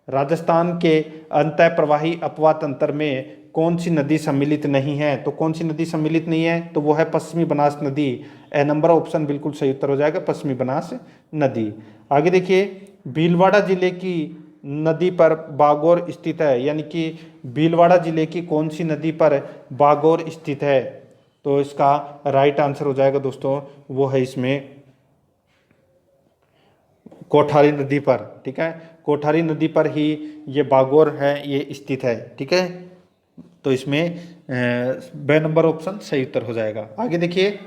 Speaker 1: राजस्थान के अंतःप्रवाही अपवाह तंत्र में कौन सी नदी सम्मिलित नहीं है? तो कौन सी नदी सम्मिलित नहीं है? तो वो है पश्चिमी बनास नदी। ए नंबर ऑप्शन बिल्कुल सही उत्तर हो जाएगा पश्चिमी बनास नदी। आगे देखिए, भीलवाड़ा जिले की नदी पर बागौर स्थित है, यानी कि भीलवाड़ा जिले की कौन सी नदी पर बागौर स्थित है? तो इसका राइट आंसर हो जाएगा दोस्तों वो है इसमें कोठारी नदी पर। ठीक है, कोठारी नदी पर ही ये बागौर है ये स्थित है। ठीक है, तो इसमें 2 नंबर ऑप्शन सही उत्तर हो जाएगा। आगे देखिए,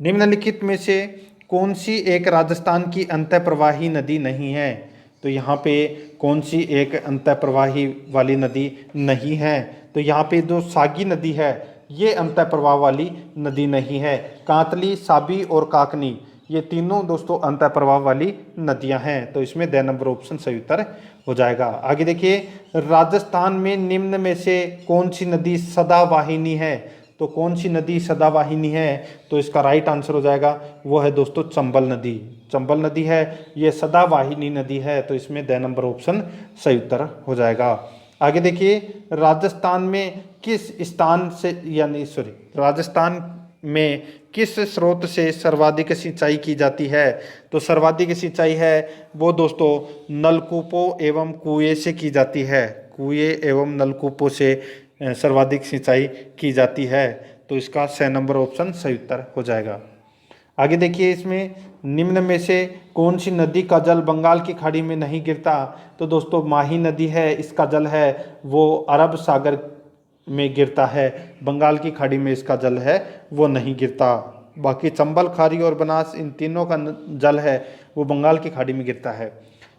Speaker 1: निम्नलिखित में से कौन सी एक राजस्थान की अंतःप्रवाही नदी नहीं है? तो यहाँ पे कौन सी एक अंतःप्रवाही वाली नदी नहीं है? तो यहाँ पे जो सागी नदी है ये अंतःप्रवाह वाली नदी नहीं है। कांतली, साबी और काकनी ये तीनों दोस्तों अंतःप्रवाह वाली नदियां हैं। तो इसमें 2 नंबर ऑप्शन सही उत्तर हो जाएगा। आगे देखिए, राजस्थान में निम्न में से कौन सी नदी सदावाहिनी है? तो कौन सी नदी सदावाहिनी है? तो इसका राइट आंसर हो जाएगा वो है दोस्तों चंबल नदी। चंबल नदी है ये सदावाहिनी नदी है। तो इसमें 2 नंबर ऑप्शन सही उत्तर हो जाएगा। आगे देखिए, राजस्थान में किस स्थान से राजस्थान में किस स्रोत से सर्वाधिक सिंचाई की जाती है? तो सर्वाधिक सिंचाई है वो दोस्तों नलकूपों एवं कुएं से की जाती है। कुएं एवं नलकूपों से सर्वाधिक सिंचाई की जाती है। तो इसका 6 नंबर ऑप्शन सही उत्तर हो जाएगा। आगे देखिए, इसमें निम्न में से कौन सी नदी का जल बंगाल की खाड़ी में नहीं गिरता? तो दोस्तों माही नदी है, इसका जल है वो अरब सागर में गिरता है, बंगाल की खाड़ी में इसका जल है वो नहीं गिरता। बाकी चंबल, खारी और बनास इन तीनों का जल है वो बंगाल की खाड़ी में गिरता है।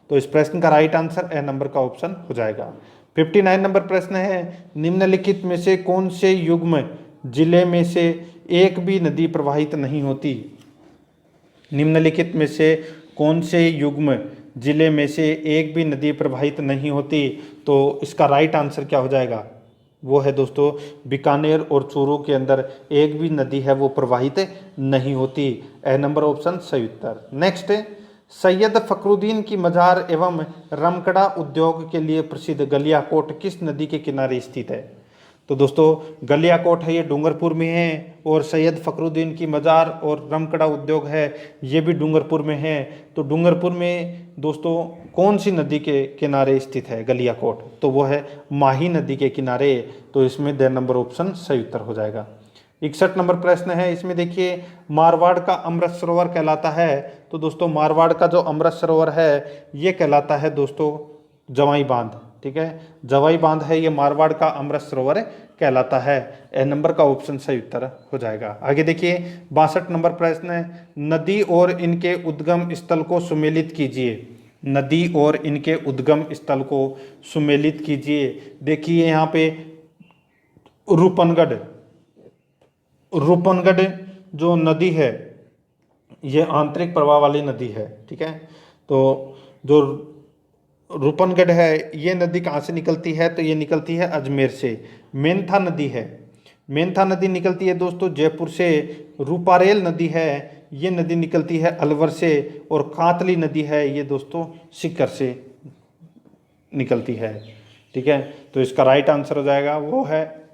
Speaker 1: तो इस प्रश्न का राइट आंसर ए नंबर का ऑप्शन हो जाएगा। 59 नंबर प्रश्न है, निम्नलिखित में से कौन से युग्म जिले में से एक भी नदी प्रवाहित नहीं होती? निम्नलिखित में से कौन से युग्म जिले में से एक भी नदी प्रवाहित नहीं होती? तो इसका राइट आंसर क्या हो जाएगा? वो है दोस्तों बीकानेर और चूरू के अंदर एक भी नदी है वो प्रवाहित नहीं होती। ए नंबर ऑप्शन सही उत्तर। नेक्स्ट, सैयद फखरुद्दीन की मजार एवं रमकड़ा उद्योग के लिए प्रसिद्ध गलियाकोट किस नदी के किनारे स्थित है? तो दोस्तों गलियाकोट है ये डूंगरपुर में है, और सैयद फखरुद्दीन की मजार और रमकड़ा उद्योग है ये भी डूंगरपुर में है। तो डूंगरपुर में दोस्तों कौन सी नदी के किनारे स्थित है गलियाकोट? तो वो है माही नदी के किनारे। तो इसमें द नंबर ऑप्शन सही उत्तर हो जाएगा। 61 नंबर प्रश्न है, इसमें देखिए मारवाड़ का अमृत सरोवर कहलाता है। तो दोस्तों मारवाड़ का जो अमृत सरोवर है ये कहलाता है दोस्तों जवाई बांध। ठीक है, जवाई बांध है ये मारवाड़ का अमृत सरोवर कहलाता है। ए नंबर का ऑप्शन सही उत्तर हो जाएगा। आगे देखिए 62 नंबर प्रश्न है, नदी और इनके उद्गम स्थल को सुमेलित कीजिए। नदी और इनके उद्गम स्थल को सुमेलित कीजिए। देखिए यहाँ पे रूपनगढ़ जो नदी है ये आंतरिक प्रवाह वाली नदी है। ठीक है, तो जो रूपनगढ़ है ये नदी कहाँ से निकलती है? तो ये निकलती है अजमेर से। मेंथा नदी है, मेंथा नदी निकलती है दोस्तों जयपुर से। रूपारेल नदी है ये नदी निकलती है अलवर से। और कांतली नदी है ये दोस्तों सीकर से निकलती है। ठीक है, तो इसका राइट आंसर हो जाएगा वो है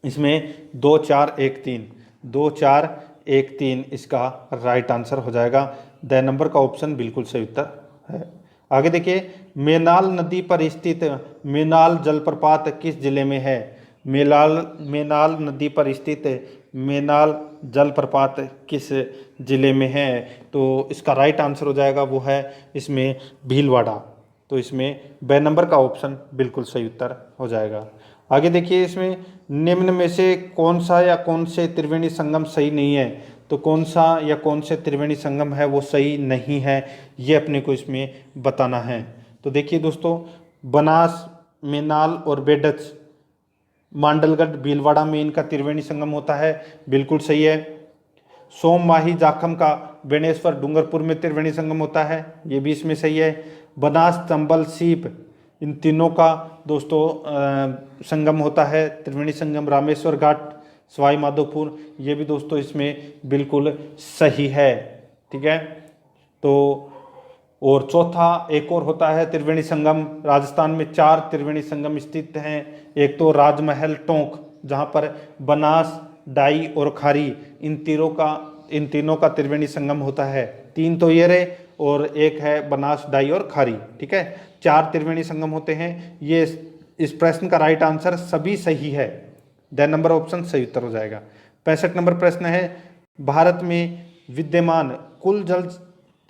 Speaker 1: इसमें 2 4 1 3 2 4 1 3 इसका राइट आंसर हो जाएगा। द नंबर का ऑप्शन बिल्कुल सही उत्तर है। आगे देखिए मेनाल नदी पर स्थित मेनाल जलप्रपात किस जिले में है? मेनाल नदी पर स्थित मेनाल जलप्रपात किस जिले में है? तो इसका राइट आंसर हो जाएगा वो है इसमें भीलवाड़ा। तो इसमें ब नंबर का ऑप्शन बिल्कुल सही उत्तर हो जाएगा। आगे देखिए इसमें निम्न में से कौन सा या कौन से त्रिवेणी संगम सही नहीं है? तो कौन सा या कौन से त्रिवेणी संगम है वो सही नहीं है, ये अपने को इसमें बताना है। तो देखिए दोस्तों बनास, मेनाल और बेडच मांडलगढ़ भीलवाड़ा में इनका त्रिवेणी संगम होता है, बिल्कुल सही है। सोम माही जाखम का बेणेश्वर डूंगरपुर में त्रिवेणी संगम होता है, ये भी इसमें सही है। बनास, चंबल, सीप इन तीनों का दोस्तों संगम होता है त्रिवेणी संगम रामेश्वर घाट सवाई माधोपुर, ये भी दोस्तों इसमें बिल्कुल सही है। ठीक है, तो और चौथा एक और होता है त्रिवेणी संगम। राजस्थान में 4 त्रिवेणी संगम स्थित हैं। एक तो राजमहल टोंक जहाँ पर बनास, डाई और खारी इन तीनों का त्रिवेणी संगम होता है। 3 तो ये रहे और एक है बनास, डाई और खारी। ठीक है, 4 त्रिवेणी संगम होते हैं। ये इस प्रश्न का राइट आंसर सभी सही है। द नंबर ऑप्शन सही उत्तर हो जाएगा। 65 नंबर प्रश्न है, भारत में विद्यमान कुल जल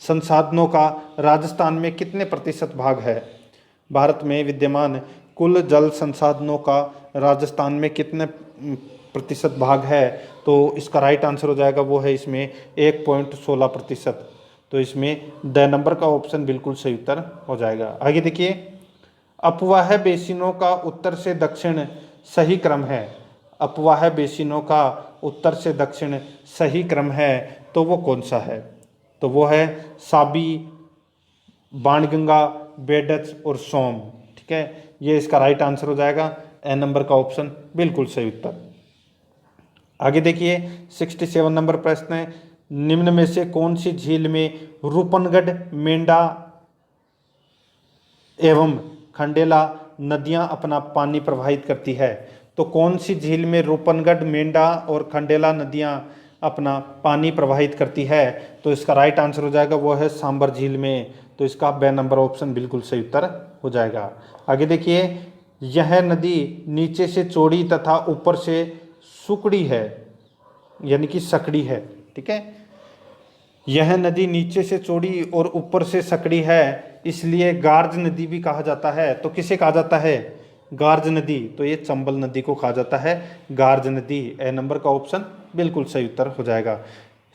Speaker 1: संसाधनों का राजस्थान में कितने प्रतिशत भाग है? भारत में विद्यमान कुल जल संसाधनों का राजस्थान में कितने प्रतिशत भाग है? तो इसका राइट आंसर हो जाएगा वो है इसमें 1.16%। तो इसमें द नंबर का ऑप्शन बिल्कुल सही उत्तर हो जाएगा। आगे देखिए अपवाह बेसिनों का उत्तर से दक्षिण सही क्रम है। अपवाह बेसिनों का उत्तर से दक्षिण सही क्रम है तो वो कौन सा है? तो वो है साबी, बाणगंगा, बेडच और सोम। ठीक है, ये इसका राइट आंसर हो जाएगा। ए नंबर का ऑप्शन बिल्कुल सही उत्तर। आगे देखिए 67 नंबर प्रश्न है, निम्न में से कौन सी झील में रूपनगढ़, मेंढा एवं खंडेला नदियां अपना पानी प्रवाहित करती है? तो कौन सी झील में रूपनगढ़, मेंढा और खंडेला नदियां अपना पानी प्रवाहित करती है? तो इसका राइट आंसर हो जाएगा वो है सांबर झील में। तो इसका बे नंबर ऑप्शन बिल्कुल सही उत्तर हो जाएगा। आगे देखिए यह नदी नीचे से चौड़ी तथा ऊपर से सुकड़ी है, यानी कि सकड़ी है। ठीक है, यह नदी नीचे से चौड़ी और ऊपर से सकड़ी है, इसलिए गार्ज नदी भी कहा जाता है। तो किसे कहा जाता है? गार्ज नदी। तो ये चंबल नदी को कहा जाता है गार्ज नदी। ए नंबर का ऑप्शन बिल्कुल सही उत्तर हो जाएगा।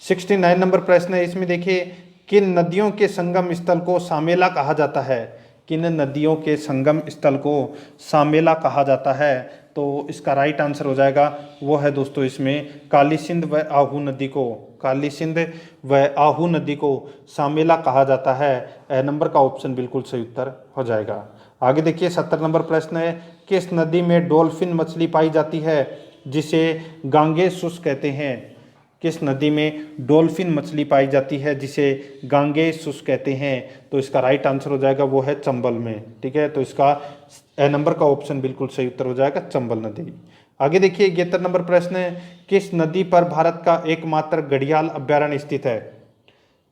Speaker 1: 69 नंबर प्रश्न है, इसमें देखिए किन नदियों के संगम स्थल को सामेला कहा जाता है? किन नदियों के संगम स्थल को सामेला कहा जाता है? तो इसका राइट आंसर हो जाएगा वो है दोस्तों इसमें काली सिंध व आहू नदी को, काली सिंध व आहू नदी को सामेला कहा जाता है। ए नंबर का ऑप्शन बिल्कुल सही उत्तर हो जाएगा। आगे देखिए 70 नंबर प्रश्न है, किस नदी में डॉल्फिन मछली पाई जाती है जिसे गांगेसुस कहते हैं? किस नदी में डॉल्फिन मछली पाई जाती है जिसे गांगेसुस कहते हैं? तो इसका राइट आंसर हो जाएगा वो है चंबल में। ठीक है, तो इसका ए नंबर का ऑप्शन बिल्कुल सही उत्तर हो जाएगा चंबल नदी। आगे देखिए 71 नंबर प्रश्न है, किस नदी पर भारत का एकमात्र घड़ियाल अभ्यारण्य स्थित है?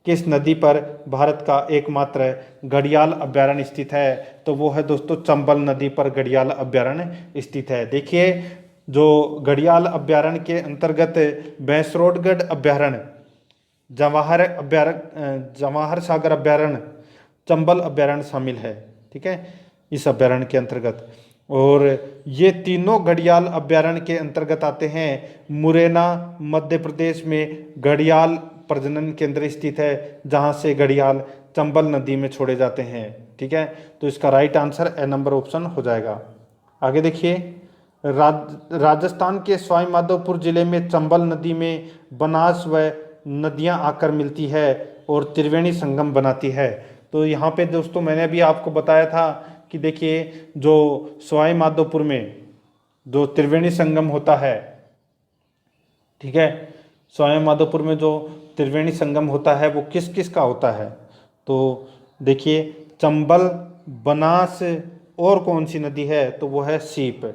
Speaker 1: किस नदी पर भारत का एकमात्र घड़ियाल अभ्यारण्य स्थित है? तो वो है दोस्तों चंबल नदी पर घड़ियाल अभ्यारण्य स्थित है। देखिए जो घड़ियाल अभ्यारण्य के अंतर्गत भैंसरोडगढ़ अभ्यारण्य, जवाहर सागर अभ्यारण्य, चंबल अभ्यारण्य शामिल है। ठीक है, इस अभ्यारण्य के अंतर्गत, और ये तीनों घड़ियाल अभ्यारण्य के अंतर्गत आते हैं। मुरैना मध्य प्रदेश में घड़ियाल प्रजनन केंद्र स्थित है जहां से घड़ियाल चंबल नदी में छोड़े जाते हैं। ठीक है, तो इसका right answer A number option हो जाएगा। आगे देखिए राजस्थान के सवाई माधोपुर जिले में चंबल नदी में बनास व नदियां आकर मिलती है और त्रिवेणी संगम बनाती है। तो यहाँ पे दोस्तों मैंने अभी आपको बताया था कि देखिए जो सवाई माधोपुर में जो त्रिवेणी संगम होता है, ठीक है, सवाई माधोपुर में जो त्रिवेणी संगम होता है वो किस किस का होता है? तो देखिए चंबल, बनास और कौन सी नदी है? तो वो है सीप।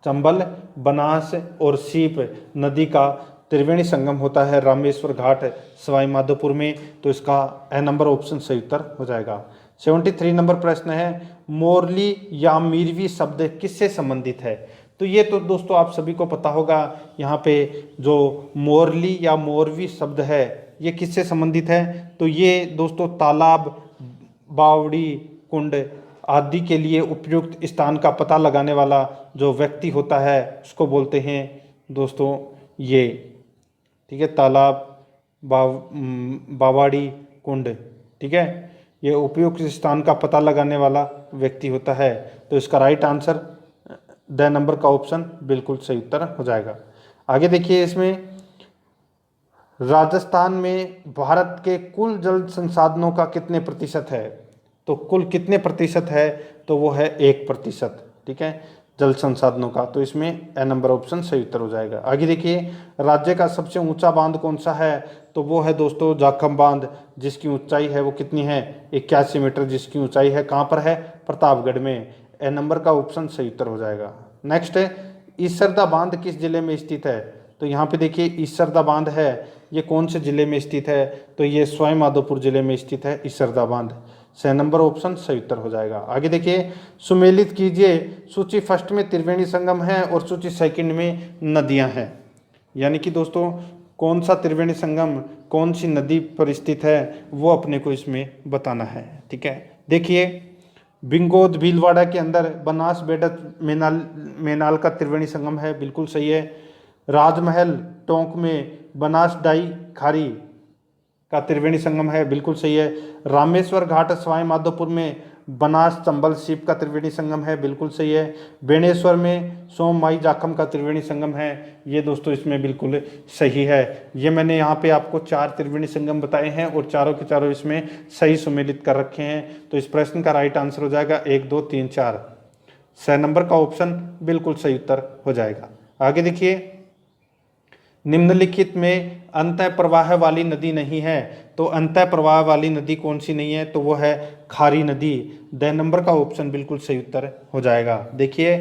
Speaker 1: चंबल, बनास और सीप नदी का त्रिवेणी संगम होता है रामेश्वर घाट सवाई माधोपुर में। तो इसका ए नंबर ऑप्शन सही उत्तर हो जाएगा। 73 नंबर प्रश्न है, मोरली या मीरवी शब्द किससे संबंधित है? तो ये तो दोस्तों आप सभी को पता होगा, यहाँ पे जो मोरली या मोरवी शब्द है ये किससे संबंधित है? तो ये दोस्तों तालाब, बावड़ी, कुंड आदि के लिए उपयुक्त स्थान का पता लगाने वाला जो व्यक्ति होता है उसको बोलते हैं दोस्तों ये, ठीक है, तालाब, बावड़ी, कुंड, ठीक है, ये उपयुक्त स्थान का पता लगाने वाला व्यक्ति होता है। तो इसका राइट आंसर ड नंबर का ऑप्शन बिल्कुल सही उत्तर हो जाएगा। आगे देखिए इसमें राजस्थान में भारत के कुल जल संसाधनों का कितने प्रतिशत है? तो कुल कितने प्रतिशत है? तो वो है 1%। ठीक है, जल संसाधनों का। तो इसमें ए नंबर ऑप्शन सही उत्तर हो जाएगा। आगे देखिए राज्य का सबसे ऊंचा बांध कौन सा है? तो वो है दोस्तों जाखम बांध, जिसकी ऊंचाई है वो कितनी है? 81 मीटर जिसकी ऊंचाई है। कहाँ पर है? प्रतापगढ़ में। ए नंबर का ऑप्शन सही उत्तर हो जाएगा। नेक्स्ट है ईसरदा बांध किस जिले में स्थित है? तो यहाँ पे देखिए ईसरदा बांध है, ये कौन से जिले में स्थित है? तो ये सवाई माधोपुर जिले में स्थित है ईसरदा बांध। 6 नंबर ऑप्शन सही उत्तर हो जाएगा। आगे देखिए सुमेलित कीजिए, सूची फर्स्ट में त्रिवेणी संगम है और सूची सेकंड में नदियां हैं। यानी कि दोस्तों कौन सा त्रिवेणी संगम कौन सी नदी पर स्थित है वो अपने को इसमें बताना है। ठीक है, देखिए बिंगोद भीलवाड़ा के अंदर बनास बेडक मेनाल का त्रिवेणी संगम है, बिल्कुल सही है। राजमहल टोंक में बनास डाई खारी का त्रिवेणी संगम है, बिल्कुल सही है। रामेश्वर घाट सवाई माधोपुर में बनास चंबल सीप का त्रिवेणी संगम है, बिल्कुल सही है। बेणेश्वर में सोम माई जाखम का त्रिवेणी संगम है, ये दोस्तों इसमें बिल्कुल सही है। ये मैंने यहाँ पे आपको 4 त्रिवेणी संगम बताए हैं और चारों के चारों इसमें सही सुमेलित कर रखे हैं। तो इस प्रश्न का राइट आंसर हो जाएगा 1, 2, 3, 4। 6 नंबर का ऑप्शन बिल्कुल सही उत्तर हो जाएगा। आगे देखिए निम्नलिखित में अंतः प्रवाह वाली नदी नहीं है, तो अंतः प्रवाह वाली नदी कौन सी नहीं है? तो वो है खारी नदी। ड नंबर का ऑप्शन बिल्कुल सही उत्तर हो जाएगा। देखिए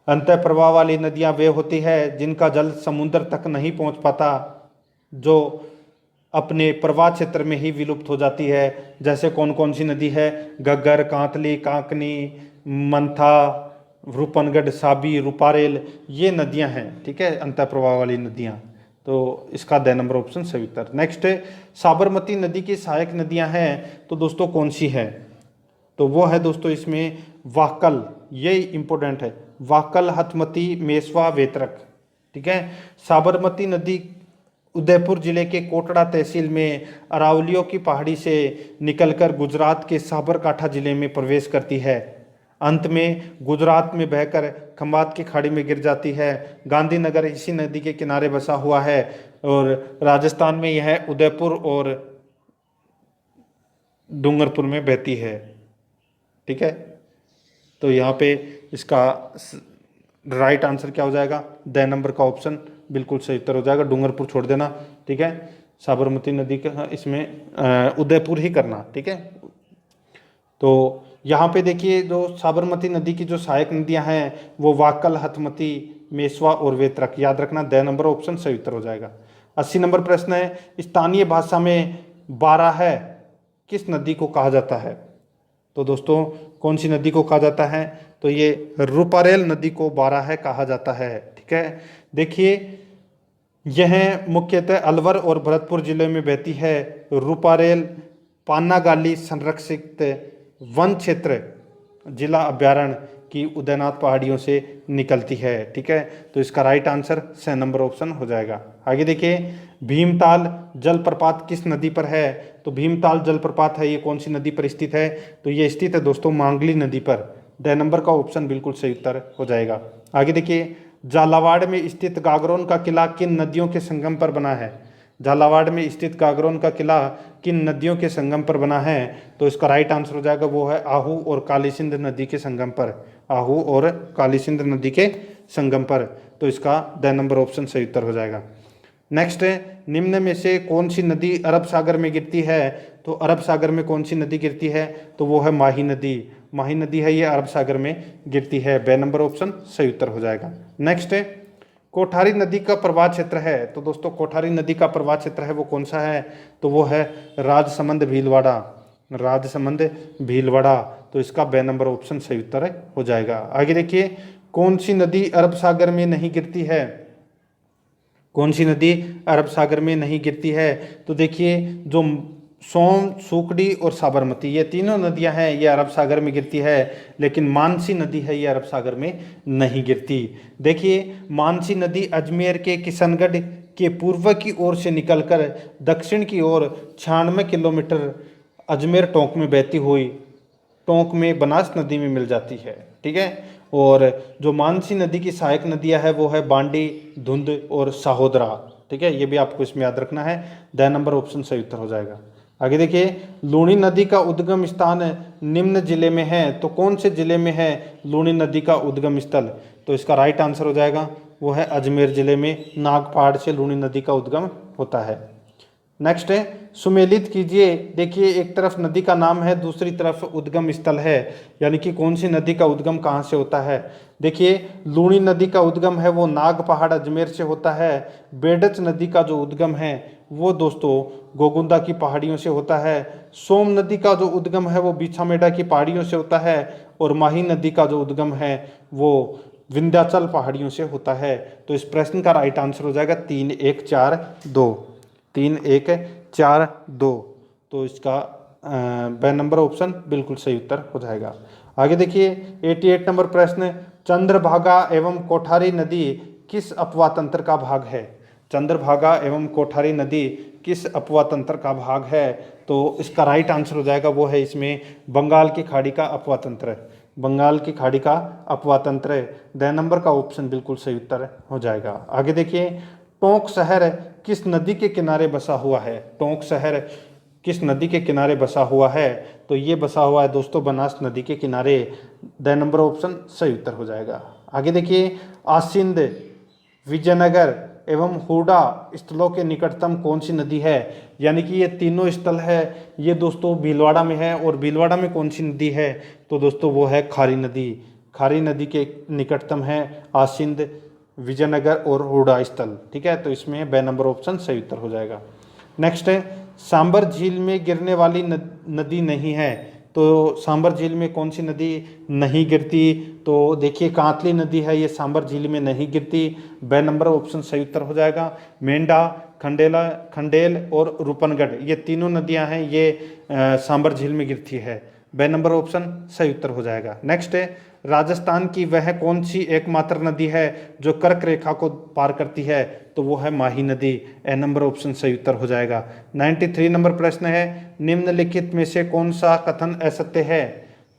Speaker 1: अंतः प्रवाह वाली नदियां वे होती है जिनका जल समुद्र तक नहीं पहुंच पाता, जो अपने प्रवाह क्षेत्र में ही विलुप्त हो जाती है। जैसे कौन कौन सी नदी है? घग्गर, कांतली, कांकनी, मंथा, रूपनगढ़, साबी, रूपारेल, ये नदियां हैं। ठीक है, अंतः प्रवाह वाली नदियां। तो इसका द नंबर ऑप्शन सही उत्तर। नेक्स्ट साबरमती नदी की सहायक नदियां हैं, तो दोस्तों कौन सी है? तो वो है दोस्तों इसमें वाकल, ये इंपॉर्टेंट है, वाकल, हथमती, मेसवा, वेतरक। ठीक है, साबरमती नदी उदयपुर जिले के कोटड़ा तहसील में अरावलियों की पहाड़ी से निकलकर गुजरात के साबरकांठा जिले में प्रवेश करती है। अंत में गुजरात में बहकर खंबात की खाड़ी में गिर जाती है। गांधीनगर इसी नदी के किनारे बसा हुआ है और राजस्थान में यह उदयपुर और डूंगरपुर में बहती है। ठीक है, तो यहाँ पे इसका राइट आंसर क्या हो जाएगा? द नंबर का ऑप्शन बिल्कुल सही उत्तर हो जाएगा। डूंगरपुर छोड़ देना। ठीक है, साबरमती नदी का इसमें उदयपुर ही करना। ठीक है, तो यहाँ पे देखिए जो साबरमती नदी की जो सहायक नदियाँ हैं वो वाकल, हथमती, मेसवा और वेत्रक, याद रखना द नंबर ऑप्शन सही उत्तर हो जाएगा। 80 नंबर प्रश्न है, स्थानीय भाषा में बाराह किस नदी को कहा जाता है? तो दोस्तों कौन सी नदी को कहा जाता है? तो ये रूपारेल नदी को बाराह कहा जाता है। ठीक है, देखिए यह मुख्यतः अलवर और भरतपुर जिले में बहती है। रूपारेल पानागाली संरक्षित वन क्षेत्र जिला अभ्यारण्य की उदयनाथ पहाड़ियों से निकलती है। ठीक है, तो इसका राइट आंसर स नंबर ऑप्शन हो जाएगा। आगे देखिए, भीमताल जलप्रपात किस नदी पर है? तो भीमताल जलप्रपात है ये कौन सी नदी पर स्थित है? तो ये स्थित है दोस्तों मांगली नदी पर। द नंबर का ऑप्शन बिल्कुल सही उत्तर हो जाएगा। आगे देखिए, झालावाड़ में स्थित गागरोन का किला किन नदियों के संगम पर बना है? झालावाड़ में स्थित गागरोन का किला किन नदियों के संगम पर बना है? तो इसका राइट आंसर हो जाएगा वो है आहू और काली सिंध नदी के संगम पर। आहू और काली सिंध नदी के संगम पर, तो इसका द नंबर ऑप्शन सही उत्तर हो जाएगा। नेक्स्ट है, निम्न में से कौन सी नदी अरब सागर में गिरती है? तो अरब सागर में कौन सी नदी गिरती है? तो वो है माही नदी। माही नदी है ये अरब सागर में गिरती है। ब नंबर ऑप्शन सही उत्तर हो जाएगा। नेक्स्ट है, कोठारी नदी का प्रवाह क्षेत्र है। तो दोस्तों कोठारी नदी का प्रवाह क्षेत्र है वो कौन सा है? तो वो है राजसमंद भीलवाड़ा। राजसमंद भीलवाड़ा, तो इसका ब नंबर ऑप्शन सही उत्तर हो जाएगा। आगे देखिए, कौन सी नदी अरब सागर में नहीं गिरती है? कौन सी नदी अरब सागर में नहीं गिरती है? तो देखिए जो सोन, सूखड़ी और साबरमती ये तीनों नदियां हैं ये अरब सागर में गिरती है, लेकिन मानसी नदी है ये अरब सागर में नहीं गिरती। देखिए मानसी नदी अजमेर के किशनगढ़ के पूर्व की ओर से निकलकर दक्षिण की ओर 96 किलोमीटर अजमेर टोंक में बहती हुई टोंक में बनास नदी में मिल जाती है। ठीक है, और जो मानसी नदी की सहायक नदियां है वो है बांडी, धुंध और साहोदरा। ठीक है, ये भी आपको इसमें याद रखना है। द नंबर ऑप्शन सही उत्तर हो जाएगा। आगे देखिए, लूणी नदी का उद्गम स्थान निम्न जिले में है, तो कौन से जिले में है लूणी नदी का उद्गम स्थल? तो इसका राइट आंसर हो जाएगा वो है अजमेर जिले में। नाग पहाड़ से लूणी नदी का उद्गम होता है। नेक्स्ट है, सुमेलित कीजिए। देखिए एक तरफ नदी का नाम है, दूसरी तरफ उद्गम स्थल है, यानी कि कौन सी नदी का उद्गम कहाँ से होता है? देखिए लूणी नदी का उद्गम है वो नाग पहाड़ अजमेर से होता है। बेडच नदी का जो उद्गम है वो दोस्तों गोगुंदा की पहाड़ियों से होता है। सोम नदी का जो उद्गम है वो बीछामेड़ा की पहाड़ियों से होता है। और माही नदी का जो उद्गम है वो विंध्याचल पहाड़ियों से होता है। तो इस प्रश्न का राइट आंसर हो जाएगा 3, 1, 4, 2। 3, 1, 4, 2, तो इसका ब नंबर ऑप्शन बिल्कुल सही उत्तर हो जाएगा। आगे देखिए 88 नंबर प्रश्न, चंद्रभागा एवं कोठारी नदी किस अपवाह तंत्र का भाग है? चंद्रभागा एवं कोठारी नदी किस अपवाह तंत्र का भाग है? तो इसका राइट आंसर हो जाएगा वो है इसमें बंगाल की खाड़ी का अपवाह तंत्र। बंगाल की खाड़ी का अपवाह तंत्र, द नंबर का ऑप्शन बिल्कुल सही उत्तर हो जाएगा। आगे देखिए, टोंक शहर किस नदी के किनारे बसा हुआ है? टोंक शहर किस नदी के किनारे बसा हुआ है? तो ये बसा हुआ है दोस्तों बनास नदी के किनारे। द नंबर ऑप्शन सही उत्तर हो जाएगा। आगे देखिए, आसिंद, विजयनगर एवं हुडा स्थलों के निकटतम कौन सी नदी है? यानी कि ये तीनों स्थल है ये दोस्तों भीलवाड़ा में है। और भीलवाड़ा में कौन सी नदी है? तो दोस्तों वो है खारी नदी। खारी नदी के निकटतम है आसिंद, विजयनगर और हुडा स्थल। ठीक है, तो इसमें ब नंबर ऑप्शन सही उत्तर हो जाएगा। नेक्स्ट है, सांबर झील में गिरने वाली नदी नहीं है। तो सांबर झील में कौन सी नदी नहीं गिरती? तो देखिए कांतली नदी है ये सांबर झील में नहीं गिरती। ब नंबर ऑप्शन सही उत्तर हो जाएगा। मेंढा, खंडेल और रूपनगढ़ ये तीनों नदियां हैं ये सांबर झील में गिरती है। ब नंबर ऑप्शन सही उत्तर हो जाएगा। नेक्स्ट है, राजस्थान की वह कौन सी एकमात्र नदी है जो कर्क रेखा को पार करती है, तो वो है माही नदी। ए नंबर ऑप्शन सही उत्तर हो जाएगा। 93 नंबर प्रश्न है, निम्नलिखित में से कौन सा कथन असत्य है,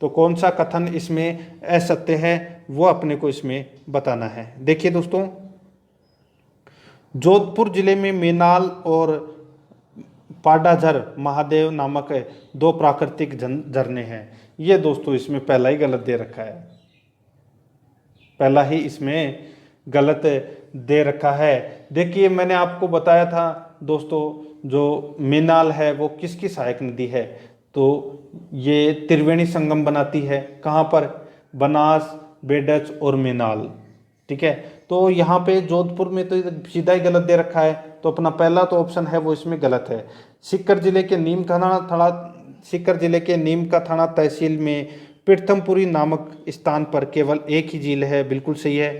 Speaker 1: तो कौन सा कथन इसमें असत्य है वो अपने को इसमें बताना है। देखिए दोस्तों, जोधपुर जिले में मेनाल और पाडाझर महादेव नामक 2 प्राकृतिक झरने हैं। ये दोस्तों इसमें पहला ही गलत दे रखा है, पहला ही इसमें गलत दे रखा है। देखिए मैंने आपको बताया था दोस्तों, जो मेनाल है वो किसकी सहायक नदी है, तो ये त्रिवेणी संगम बनाती है। कहाँ पर? बनास, बेडच और मेनाल। ठीक है, तो यहाँ पे जोधपुर में तो सीधा ही गलत दे रखा है, तो अपना पहला तो ऑप्शन है वो इसमें गलत है। सीकर जिले के नीम का थाना तहसील में पीर्थमपुरी नामक स्थान पर केवल एक ही झील है, बिल्कुल सही है।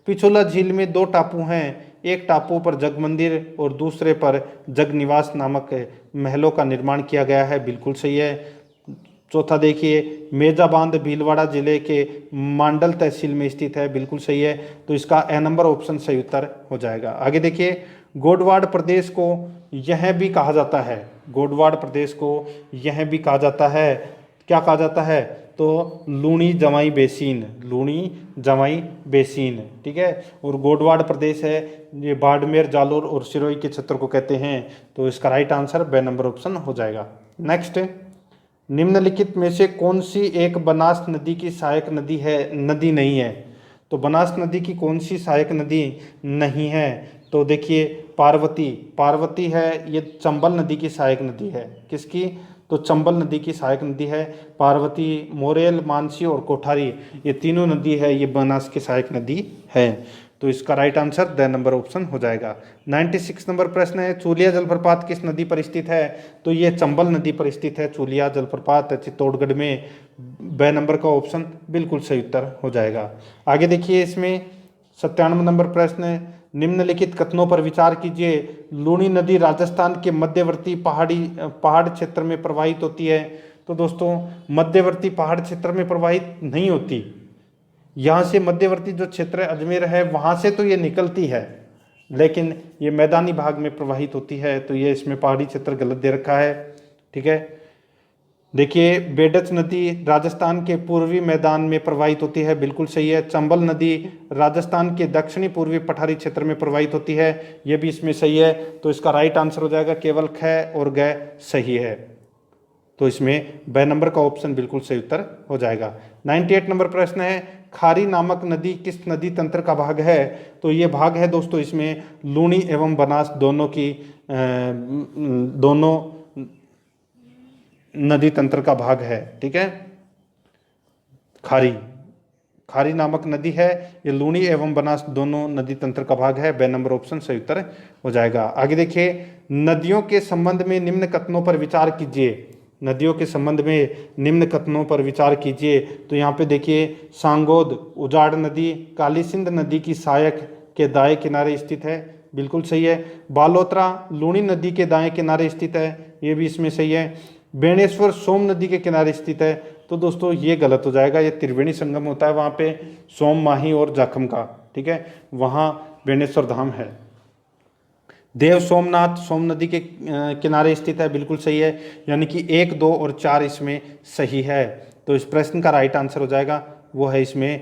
Speaker 1: पिछोला झील में 2 टापू हैं, एक टापू पर जग मंदिर और दूसरे पर जग निवास नामक महलों का निर्माण किया गया है, बिल्कुल सही है। चौथा देखिए, मेजा बांध भीलवाड़ा जिले के मांडल तहसील में स्थित है, बिल्कुल सही है। तो इसका ए नंबर ऑप्शन सही उत्तर हो जाएगा। आगे देखिए, गोडवाड़ प्रदेश को यह भी कहा जाता है, गोडवाड़ प्रदेश को यह भी कहा जाता है, क्या कहा जाता है, तो लूणी जमाई बेसिन, लूणी जमाई बेसिन। ठीक है, और गोडवाड़ प्रदेश है ये बाड़मेर, जालोर और सिरोही के क्षेत्र को कहते हैं। तो इसका राइट आंसर बे नंबर ऑप्शन हो जाएगा। नेक्स्ट, निम्नलिखित में से कौन सी एक बनास नदी की सहायक नदी नहीं है, तो बनास नदी की कौन सी सहायक नदी नहीं है, तो देखिए पार्वती है, ये चंबल नदी की सहायक नदी है। किसकी? तो चंबल नदी की सहायक नदी है पार्वती। मोरेल, मानसी और कोठारी, ये तीनों नदी है, ये बनास की सहायक नदी है। तो इसका right answer the number option हो जाएगा। 96 नंबर प्रश्न है, चूलिया जलप्रपात किस नदी पर स्थित है, तो ये चंबल नदी पर स्थित है। चूलिया जलप्रपात चित्तौड़गढ़ में, ब नंबर का ऑप्शन बिल्कुल सही उत्तर हो जाएगा। आगे देखिए, इसमें 97 नंबर प्रश्न है, निम्नलिखित कथनों पर विचार कीजिए। लूणी नदी राजस्थान के मध्यवर्ती पहाड़ क्षेत्र में प्रवाहित होती है, तो दोस्तों मध्यवर्ती पहाड़ क्षेत्र में प्रवाहित नहीं होती, यहाँ से मध्यवर्ती जो क्षेत्र अजमेर है वहाँ से तो ये निकलती है, लेकिन ये मैदानी भाग में प्रवाहित होती है, तो ये इसमें पहाड़ी क्षेत्र गलत दे रखा है। ठीक है, देखिए बेडच नदी राजस्थान के पूर्वी मैदान में प्रवाहित होती है, बिल्कुल सही है। चंबल नदी राजस्थान के दक्षिणी पूर्वी पठारी क्षेत्र में प्रवाहित होती है, ये भी इसमें सही है। तो इसका राइट आंसर हो जाएगा केवल ख और ग सही है, तो इसमें ब नंबर का ऑप्शन बिल्कुल सही उत्तर हो जाएगा। 98 नंबर प्रश्न है, खारी नामक नदी किस नदी तंत्र का भाग है, तो ये भाग है दोस्तों इसमें लूणी एवं बनास दोनों नदी तंत्र का भाग है। ठीक है, खारी नामक नदी है, ये लूणी एवं बनास दोनों नदी तंत्र का भाग है, बे नंबर ऑप्शन सही उत्तर हो जाएगा। आगे देखिए, नदियों के संबंध में निम्न कथनों पर विचार कीजिए। नदियों के संबंध में निम्न कथनों पर विचार कीजिए, तो यहाँ पे देखिए, सांगोद उजाड़ नदी काली सिंध नदी की सहायक के दाएं किनारे स्थित है, बिल्कुल सही है। बालोतरा लूणी नदी के दाएं किनारे स्थित है, ये भी इसमें सही है। बेणेश्वर सोम नदी के किनारे स्थित है, तो दोस्तों ये गलत हो जाएगा, ये त्रिवेणी संगम होता है वहाँ पे सोम, माही और जाखम का। ठीक है, वहाँ बेणेश्वर धाम है। देव सोमनाथ सोम नदी के किनारे स्थित है, बिल्कुल सही है, यानी कि 1, 2 और 4 इसमें सही है। तो इस प्रश्न का राइट आंसर हो जाएगा वो है इसमें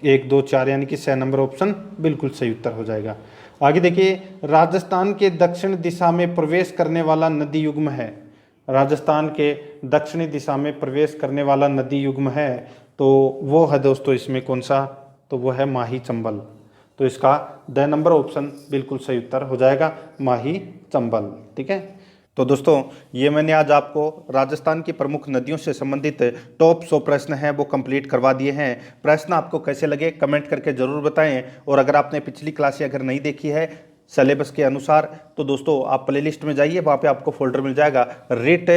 Speaker 1: 1, 2, 4, यानी कि 6 नंबर ऑप्शन बिल्कुल सही उत्तर हो जाएगा। आगे देखिए, राजस्थान के दक्षिण दिशा में प्रवेश करने वाला नदी युग्म है, राजस्थान के दक्षिणी दिशा में प्रवेश करने वाला नदी युग्म है, तो वो है दोस्तों इसमें कौन सा, तो वो है माही चंबल। तो इसका द नंबर ऑप्शन बिल्कुल सही उत्तर हो जाएगा, माही चंबल। ठीक है, तो दोस्तों ये मैंने आज आपको राजस्थान की प्रमुख नदियों से संबंधित टॉप 100 प्रश्न हैं वो कंप्लीट करवा दिए हैं। प्रश्न आपको कैसे लगे कमेंट करके ज़रूर बताएं, और अगर आपने पिछली क्लासें अगर नहीं देखी है सिलेबस के अनुसार, तो दोस्तों आप प्लेलिस्ट में जाइए, वहाँ पे आपको फोल्डर मिल जाएगा रिट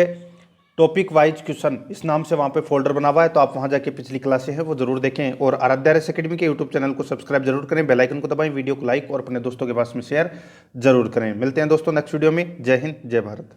Speaker 1: टॉपिक वाइज क्वेश्चन, इस नाम से वहाँ पे फोल्डर बना हुआ है, तो आप वहाँ जाके पिछली क्लासें हैं वो जरूर देखें। और आराध्या RS एकेडमी के यूट्यूब चैनल को सब्सक्राइब जरूर करें, बेल आइकन को दबाएं, वीडियो को लाइक और अपने दोस्तों के पास में शेयर जरूर करें। मिलते हैं दोस्तों नेक्स्ट वीडियो में। जय हिंद, जय भारत।